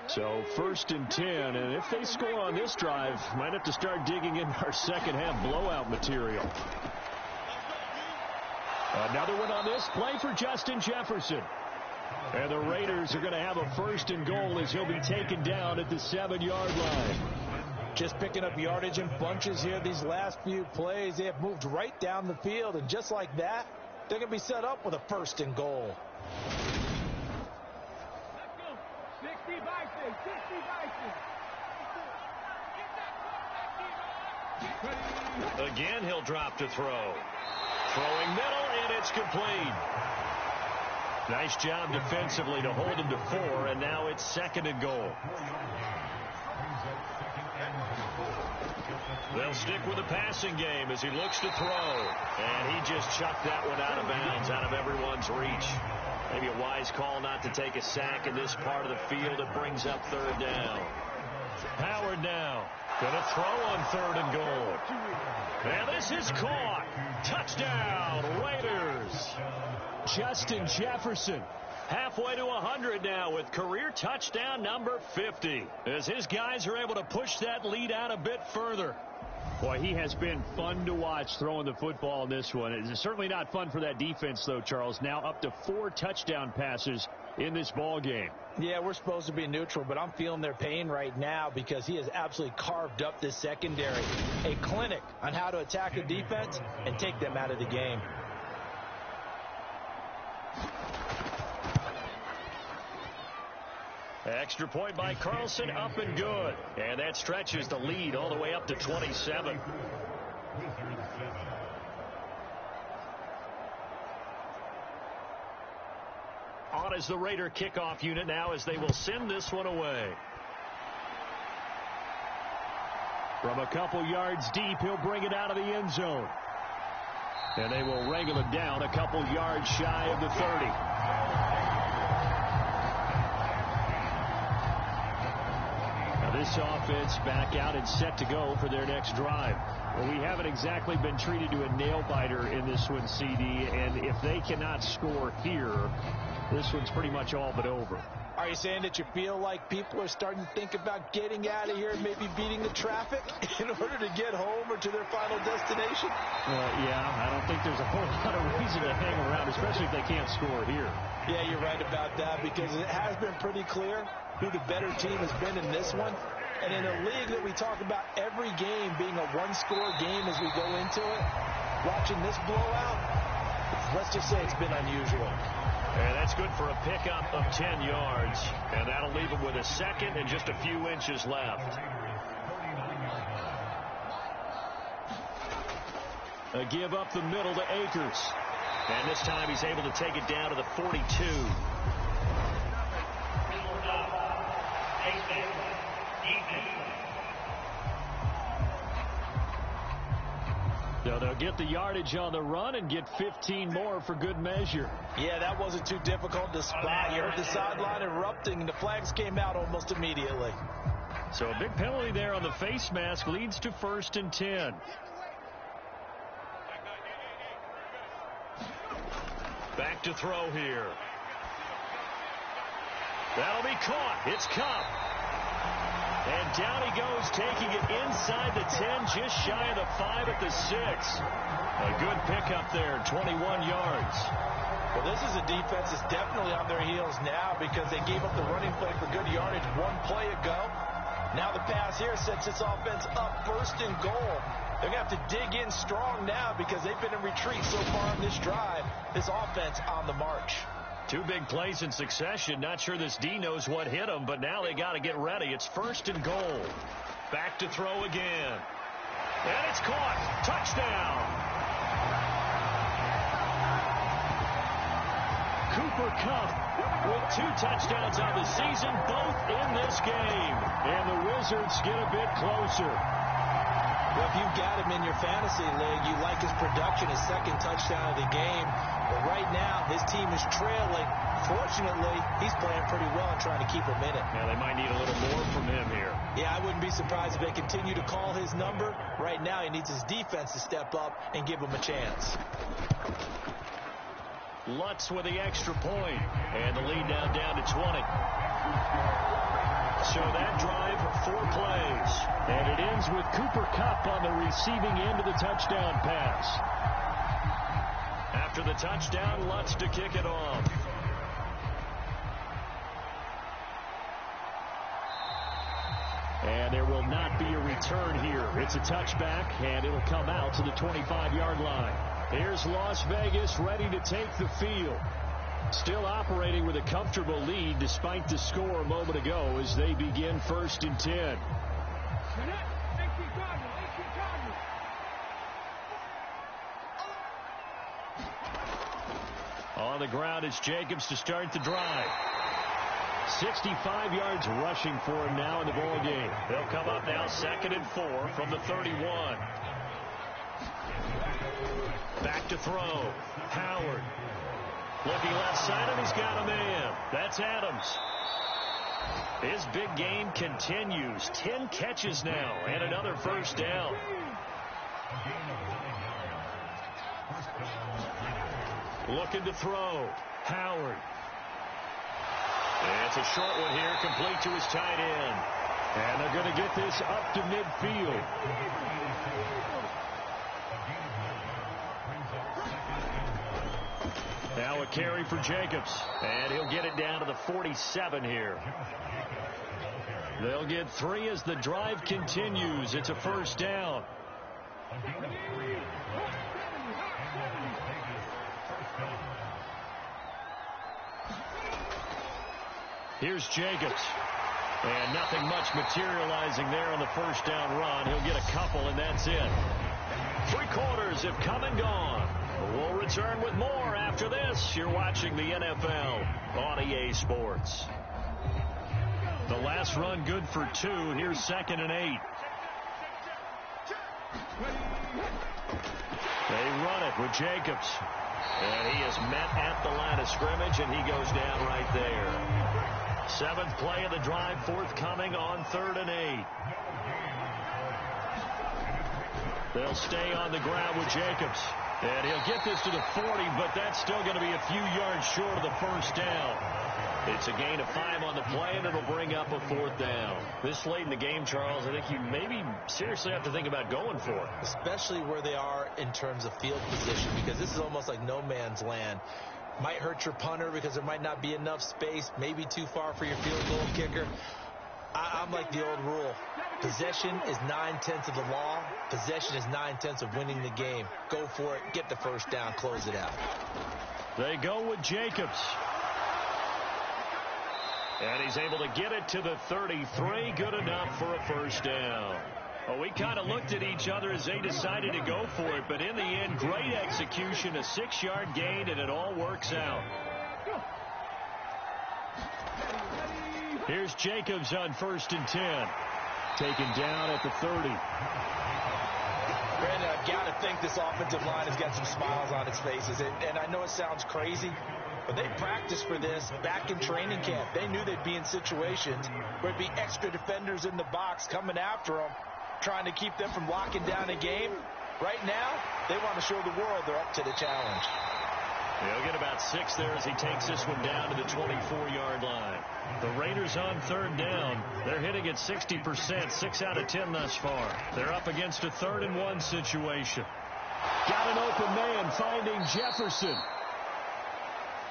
So 1st and 10, and if they score on this drive, might have to start digging in our second half blowout material. Another one on this play for Justin Jefferson. And the Raiders are going to have a 1st and goal as he'll be taken down at the 7-yard line. Just picking up yardage in bunches here these last few plays. They have moved right down the field, and just like that, they're going to be set up with a 1st and goal. Again, he'll drop to throw. Throwing middle, and it's complete. Nice job defensively to hold him to 4, and now it's 2nd and goal. They'll stick with the passing game as he looks to throw. And he just chucked that one out of bounds, out of everyone's reach. Maybe a wise call not to take a sack in this part of the field. It brings up 3rd down. Howard now. Going to throw on 3rd and goal. And this is caught. Touchdown, Raiders. Justin Jefferson. Halfway to 100 now with career touchdown number 50. As his guys are able to push that lead out a bit further. Boy, he has been fun to watch throwing the football in this one. It's certainly not fun for that defense, though, Charles. Now up to 4 touchdown passes in this ball game. Yeah, we're supposed to be neutral, but I'm feeling their pain right now because he has absolutely carved up this secondary. A clinic on how to attack a defense and take them out of the game. Extra point by Carlson, up and good. And that stretches the lead all the way up to 27. out as the Raider kickoff unit now as they will send this one away. From a couple yards deep, he'll bring it out of the end zone. And they will wrangle it down a couple yards shy of the 30. Now this offense back out and set to go for their next drive. Well, we haven't exactly been treated to a nail-biter in this one, CD, and if they cannot score here, this one's pretty much all but over. Are you saying that you feel like people are starting to think about getting out of here and maybe beating the traffic in order to get home or to their final destination? Yeah, I don't think there's a whole lot of reason to hang around, especially if they can't score here. Yeah, you're right about that because it has been pretty clear who the better team has been in this one. And in a league that we talk about every game being a one-score game as we go into it, watching this blowout, let's just say it's been unusual. And that's good for a pickup of 10 yards. And that'll leave them with a second and just a few inches left. A give up the middle to Akers. And this time he's able to take it down to the 42. So they'll get the yardage on the run and get 15 more for good measure. Yeah, that wasn't too difficult to spot. You heard the sideline erupting, and the flags came out almost immediately. So a big penalty there on the face mask leads to 1st and 10. Back to throw here. That'll be caught. It's Kupp. And down he goes, taking it inside the 10, just shy of the 5 at the 6. A good pickup there, 21 yards. Well, this is a defense that's definitely on their heels now because they gave up the running play for good yardage one play ago. Now the pass here sets this offense up 1st and goal. They're going to have to dig in strong now because they've been in retreat so far on this drive. This offense on the march. 2 big plays in succession. Not sure this D knows what hit them, but now they got to get ready. It's 1st and goal. Back to throw again. And it's caught. Touchdown. Cooper Kupp with 2 touchdowns on the season, both in this game. And the Wizards get a bit closer. Well, if you've got him in your fantasy league, you like his production, his 2nd touchdown of the game. But right now, his team is trailing. Fortunately, he's playing pretty well and trying to keep him in it. Now, they might need a little more from him here. Yeah, I wouldn't be surprised if they continue to call his number. Right now, he needs his defense to step up and give him a chance. Lutz with the extra point. And the lead now down to 20. So that drive, 4 plays. And it ends with Cooper Kupp on the receiving end of the touchdown pass. After the touchdown, Lutz to kick it off. And there will not be a return here. It's a touchback, and it'll come out to the 25-yard line. Here's Las Vegas ready to take the field. Still operating with a comfortable lead despite the score a moment ago as they begin 1st and 10. On the ground, it's Jacobs to start the drive. 65 yards rushing for him now in the ball game. They'll come up now 2nd and 4 from the 31. Back to throw. Howard. Looking left side, and he's got a man. That's Adams. His big game continues. 10 catches now, and another 1st down. Looking to throw. Howard. And it's a short one here, complete to his tight end. And they're going to get this up to midfield. Now a carry for Jacobs. And he'll get it down to the 47 here. They'll get 3 as the drive continues. It's a 1st down. Here's Jacobs. And nothing much materializing there on the 1st down run. He'll get a couple, and that's it. 3 quarters have come and gone. We'll return with more after this. You're watching the NFL on EA Sports. The last run good for 2. Here's 2nd and 8. They run it with Jacobs. And he is met at the line of scrimmage, and he goes down right there. 7th play of the drive forthcoming on 3rd and 8. They'll stay on the ground with Jacobs. And he'll get this to the 40, but that's still going to be a few yards short of the first down. It's a gain of 5 on the play, and it'll bring up a 4th down. This late in the game, Charles, I think you maybe seriously have to think about going for it. Especially where they are in terms of field position, because this is almost like no man's land. Might hurt your punter because there might not be enough space, maybe too far for your field goal kicker. I'm like the old rule. Possession is 9/10 of the law. Possession is 9/10 of winning the game. Go for it. Get the first down. Close it out. They go with Jacobs. And he's able to get it to the 33. Good enough for a first down. Well, we kind of looked at each other as they decided to go for it. But in the end, great execution, a 6-yard gain, and it all works out. Here's Jacobs on 1st and 10. Taken down at the 30. Brandon, I've got to think this offensive line has got some smiles on its faces. And I know it sounds crazy, but they practiced for this back in training camp. They knew they'd be in situations where there'd be extra defenders in the box coming after them, trying to keep them from locking down a game. Right now, they want to show the world they're up to the challenge. He'll get about 6 there as he takes this one down to the 24-yard line. The Raiders on 3rd down. They're hitting at 60%, 6 out of 10 thus far. They're up against a 3rd and 1 situation. Got an open man finding Jefferson.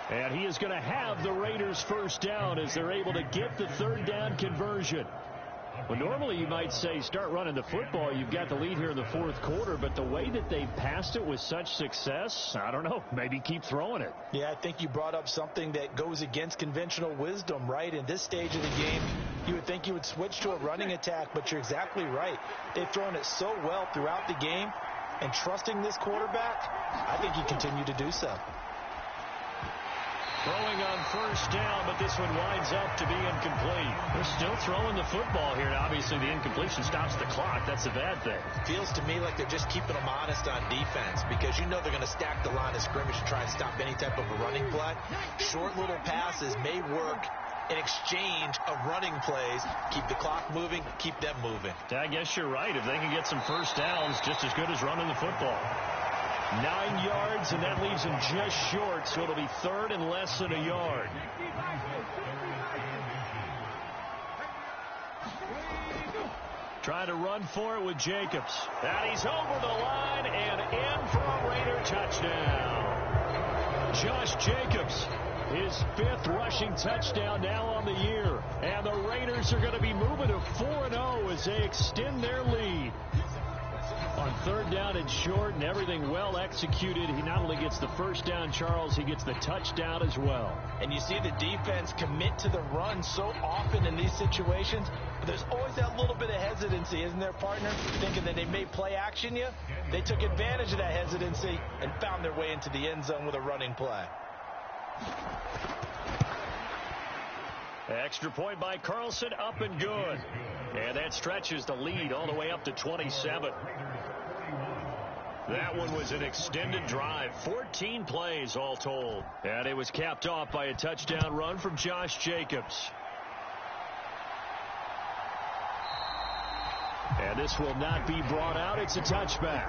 And he is going to have the Raiders first down as they're able to get the 3rd down conversion. Well, normally you might say start running the football. You've got the lead here in the 4th quarter, but the way that they've passed it with such success, I don't know, maybe keep throwing it. Yeah, I think you brought up something that goes against conventional wisdom, right? In this stage of the game, you would think you would switch to a running attack, but you're exactly right. They've thrown it so well throughout the game, and trusting this quarterback, I think you continue to do so. Throwing on 1st down, but this one winds up to be incomplete. They're still throwing the football here. Obviously, the incompletion stops the clock. That's a bad thing. Feels to me like they're just keeping them honest on defense, because you know they're going to stack the line of scrimmage to try and stop any type of a running play. Short little passes may work in exchange of running plays. Keep the clock moving, keep them moving. I guess you're right. If they can get some first downs, just as good as running the football. 9 yards, and that leaves him just short, so it'll be 3rd and less than a yard. Trying to run for it with Jacobs. And he's over the line and in for a Raider touchdown. Josh Jacobs, his 5th rushing touchdown now on the year. And the Raiders are going to be moving to 4-0 as they extend their lead. On 3rd down and short, and everything well executed. He not only gets the first down, Charles, he gets the touchdown as well. And you see the defense commit to the run so often in these situations. But there's always that little bit of hesitancy, isn't there, partner? Thinking that they may play action you. They took advantage of that hesitancy and found their way into the end zone with a running play. Extra point by Carlson, up and good. And that stretches the lead all the way up to 27. That one was an extended drive, 14 plays all told. And it was capped off by a touchdown run from Josh Jacobs. And this will not be brought out. It's a touchback.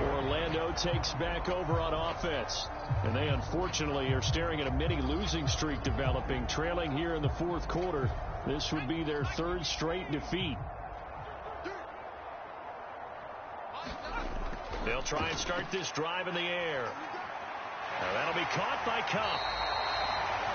Orlando takes back over on offense. And they unfortunately are staring at a mini losing streak developing, trailing here in the 4th quarter. This would be their 3rd straight defeat. They'll try and start this drive in the air. Now that'll be caught by Kupp.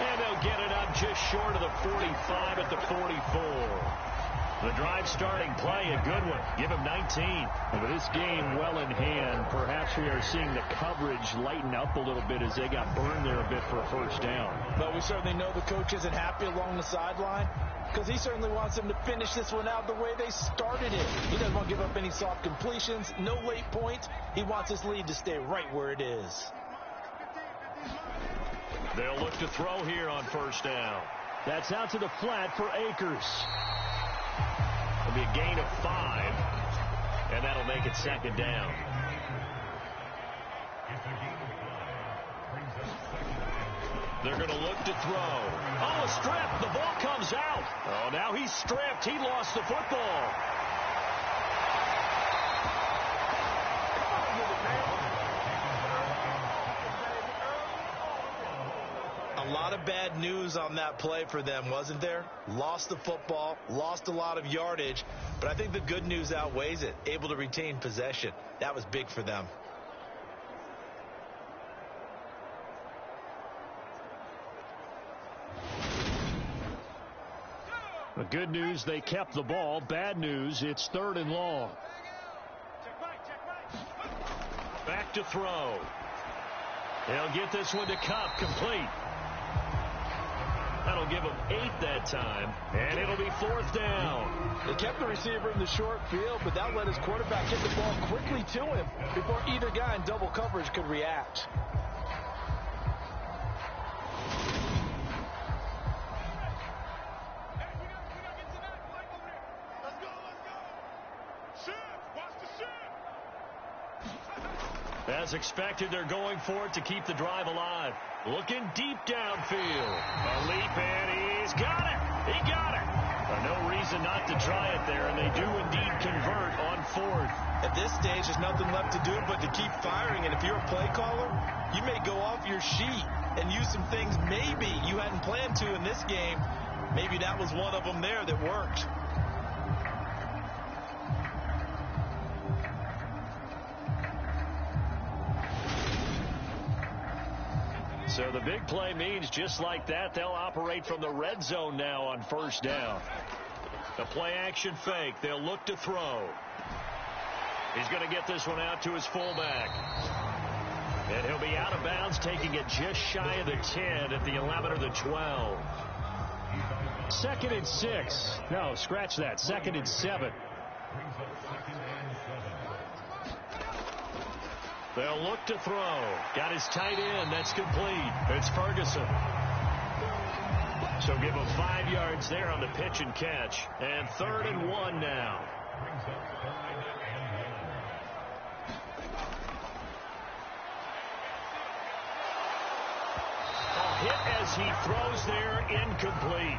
And they'll get it up just short of the 45 at the 44. The drive starting play, a good one. Give him 19. With this game well in hand, perhaps we are seeing the coverage lighten up a little bit as they got burned there a bit for a first down. But we certainly know the coach isn't happy along the sideline because he certainly wants them to finish this one out the way they started it. He doesn't want to give up any soft completions, no late points. He wants his lead to stay right where it is. They'll look to throw here on first down. That's out to the flat for Akers. It'll be a gain of 5, and that'll make it second down. They're going to look to throw. Oh, a strip. The ball comes out. Oh, now he's stripped. He lost the football. A lot of bad news on that play for them, wasn't there? Lost the football, lost a lot of yardage, but I think the good news outweighs it. Able to retain possession. That was big for them. The good news, they kept the ball. Bad news, it's 3rd and long. Back to throw. They'll get this one to Kupp, complete. That'll give him 8 that time, and it'll be 4th down. They kept the receiver in the short field, but that let his quarterback get the ball quickly to him before either guy in double coverage could react. As expected, they're going for it to keep the drive alive. Looking deep downfield. A leap, and he's got it. He got it. No reason not to try it there, and they do indeed convert on 4th. At this stage, there's nothing left to do but to keep firing, and if you're a play caller, you may go off your sheet and use some things maybe you hadn't planned to in this game. Maybe that was one of them there that worked. So the big play means just like that, they'll operate from the red zone now on first down. The play action fake. They'll look to throw. He's going to get this one out to his fullback. And he'll be out of bounds, taking it just shy of the 10 at the 11 or the 12. 2nd and 6. No, scratch that. 2nd and 7. They'll look to throw. Got his tight end. That's complete. It's Ferguson. So give him 5 yards there on the pitch and catch. And 3rd and 1 now. A hit as he throws there, incomplete.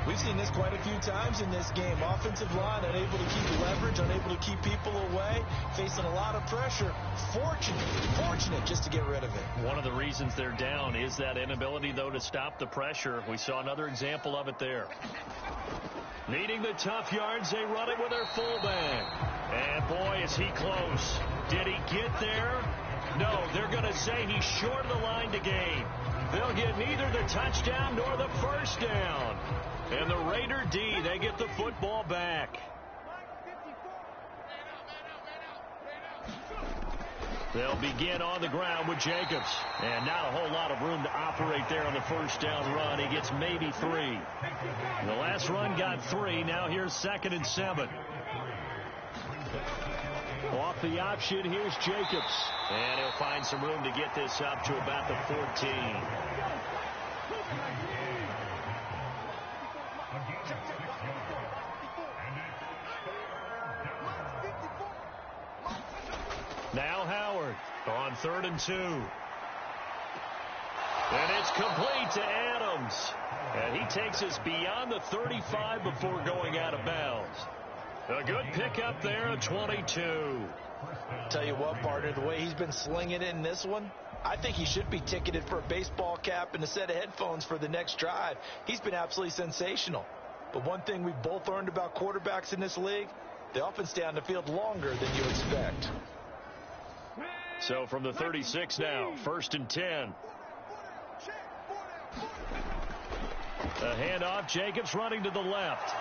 We've seen this quite a few times in this game. Offensive line unable to keep leverage, unable to keep people away, facing a lot of pressure. Fortunate just to get rid of it. One of the reasons they're down is that inability, though, to stop the pressure. We saw another example of it there. Needing the tough yards, they run it with their fullback. And, boy, is he close. Did he get there? No, they're going to say he's short of the line to gain. They'll get neither the touchdown nor the first down. And the Raider D, they get the football back. They'll begin on the ground with Jacobs. And not a whole lot of room to operate there on the first down run. He gets maybe 3. The last run got 3. Now here's 2nd and 7. Off the option, here's Jacobs. And he'll find some room to get this up to about the 14. Now Howard on 3rd and 2. And it's complete to Adams. And he takes us beyond the 35 before going out of bounds. A good pickup there at 22. Tell you what, partner, the way he's been slinging it in this one, I think he should be ticketed for a baseball cap and a set of headphones for the next drive. He's been absolutely sensational. But one thing we've both learned about quarterbacks in this league, they often stay on the field longer than you expect. So from the 36 now, 1st and 10. A handoff. Jacobs running to the left.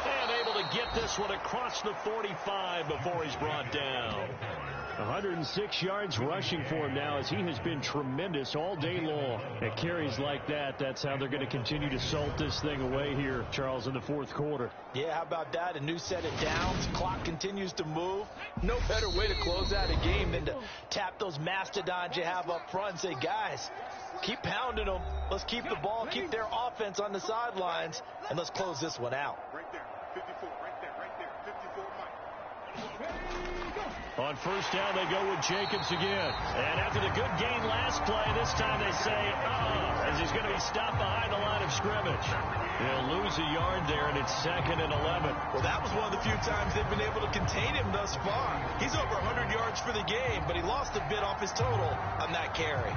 And able to get this one across the 45 before he's brought down. 106 yards rushing for him now, as he has been tremendous all day long. At carries like that, that's how they're going to continue to salt this thing away here, Charles, in the fourth quarter. Yeah, how about that? A new set of downs. Clock continues to move. No better way to close out a game than to tap those mastodons you have up front and say, guys, keep pounding them. Let's keep the ball, keep their offense on the sidelines, and let's close this one out. Right there. 54, right there, 54, Mike. On first down, they go with Jacobs again. And after the good gain last play, this time they say, as he's going to be stopped behind the line of scrimmage. He'll lose a yard there, and it's 2nd and 11. Well, that was one of the few times they've been able to contain him thus far. He's over 100 yards for the game, but he lost a bit off his total on that carry.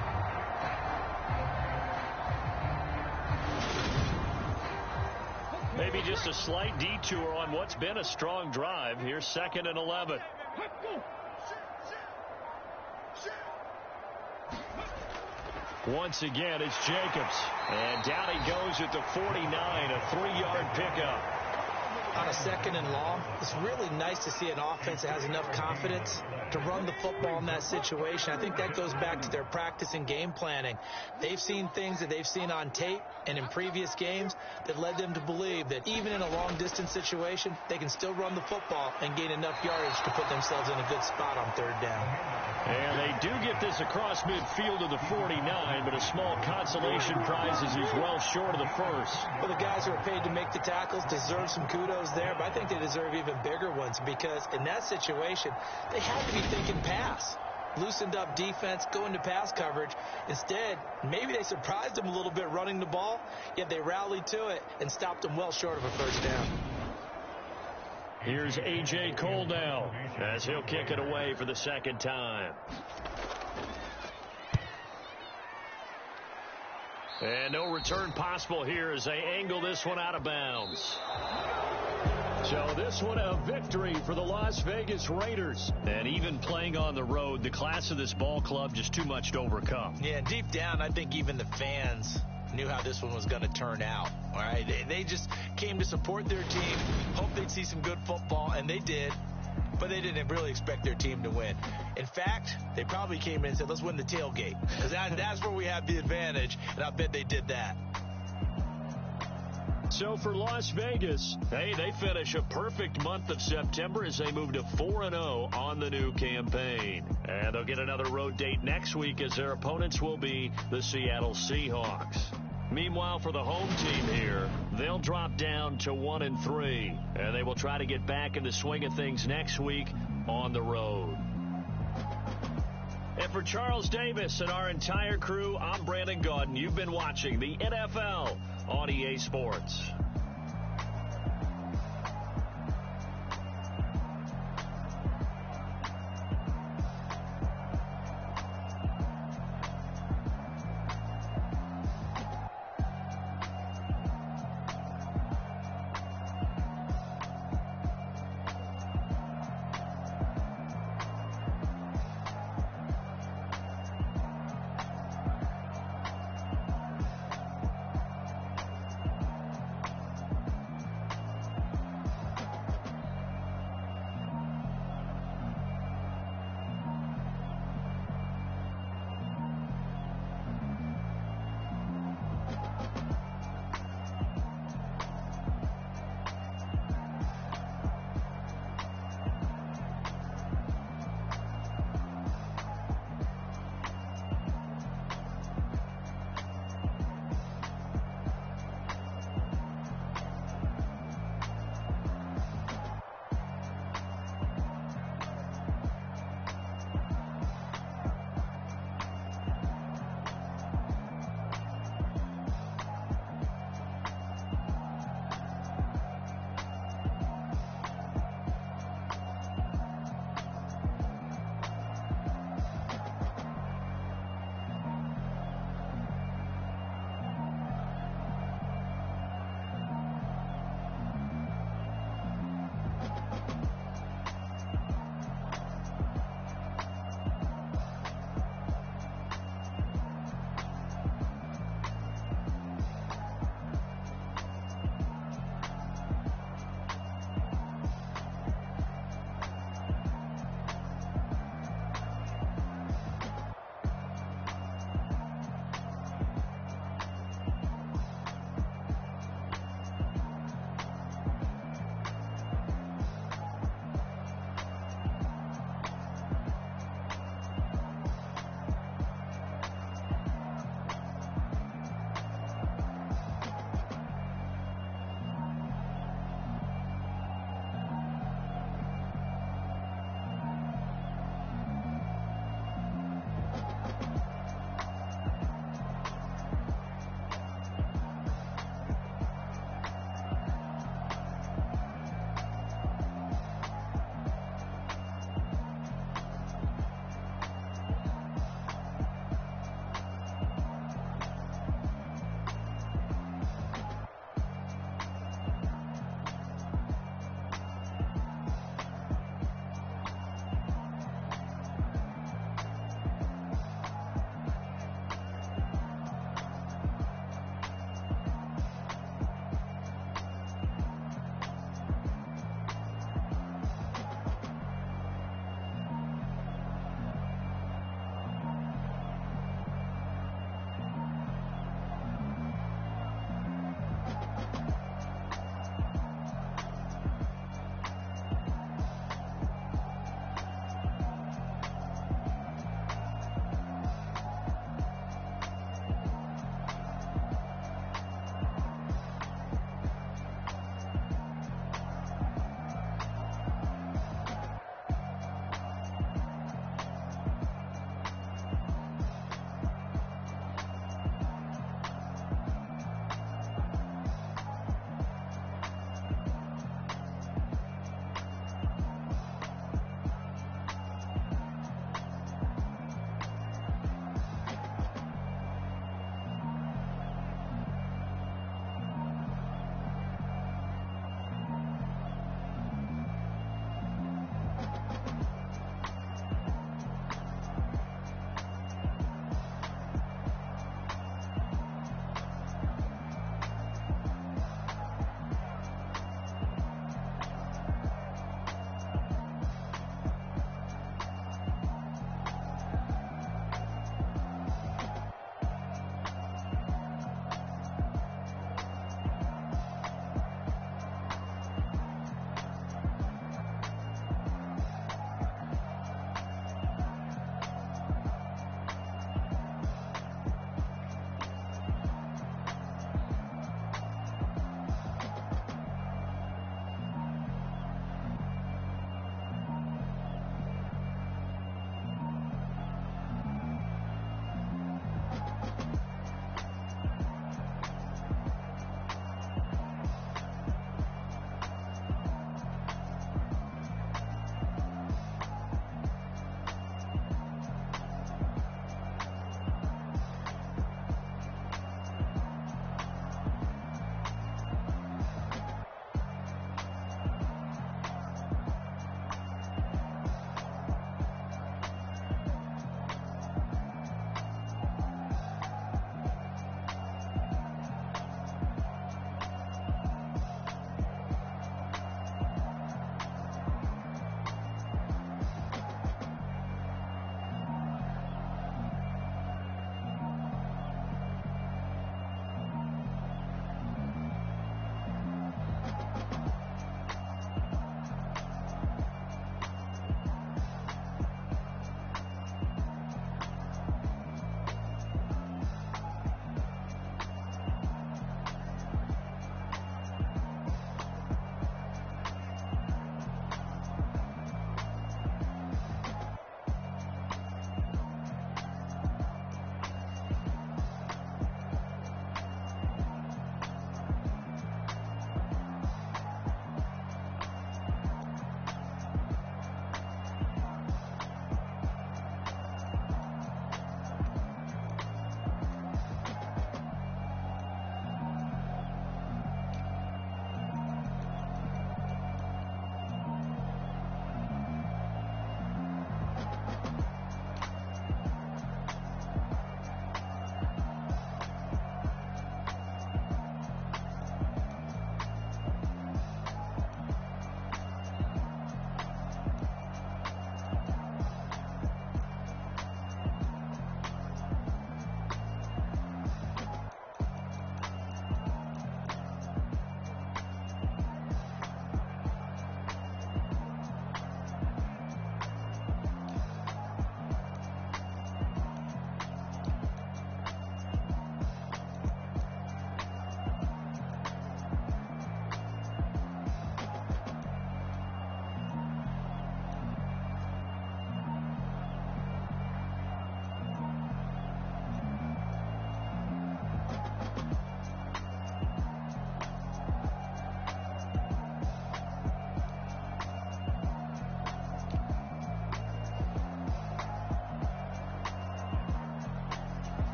Maybe just a slight detour on what's been a strong drive. Here's 2nd and 11. Once again, it's Jacobs. And down he goes at the 49, a 3-yard pickup. On a 2nd and long, it's really nice to see an offense that has enough confidence to run the football in that situation. I think that goes back to their practice and game planning. They've seen things that they've seen on tape and in previous games that led them to believe that even in a long-distance situation, they can still run the football and gain enough yardage to put themselves in a good spot on 3rd down. And they do get this across midfield to the 49, but a small consolation prize as he's well short of the first. Well, the guys who are paid to make the tackles deserve some kudos there, but I think they deserve even bigger ones, because in that situation, they had to be thinking pass. Loosened up defense, going to pass coverage. Instead, maybe they surprised them a little bit running the ball, yet they rallied to it and stopped them well short of a first down. Here's A.J. Cole now, as he'll kick it away for the 2nd time. And no return possible here as they angle this one out of bounds. So this one a victory for the Las Vegas Raiders. And even playing on the road, the class of this ball club just too much to overcome. Yeah, deep down, I think even the fans knew how this one was going to turn out. All right, they just came to support their team, hoped they'd see some good football, and they did. But they didn't really expect their team to win. In fact, they probably came in and said, let's win the tailgate, because that's where we have the advantage, and I bet they did that. So for Las Vegas, hey, they finish a perfect month of September as they move to 4-0 on the new campaign. And they'll get another road date next week as their opponents will be the Seattle Seahawks. Meanwhile, for the home team here, they'll drop down to 1-3, and they will try to get back in the swing of things next week on the road. And for Charles Davis and our entire crew, I'm Brandon Gaudin. You've been watching the NFL on EA Sports.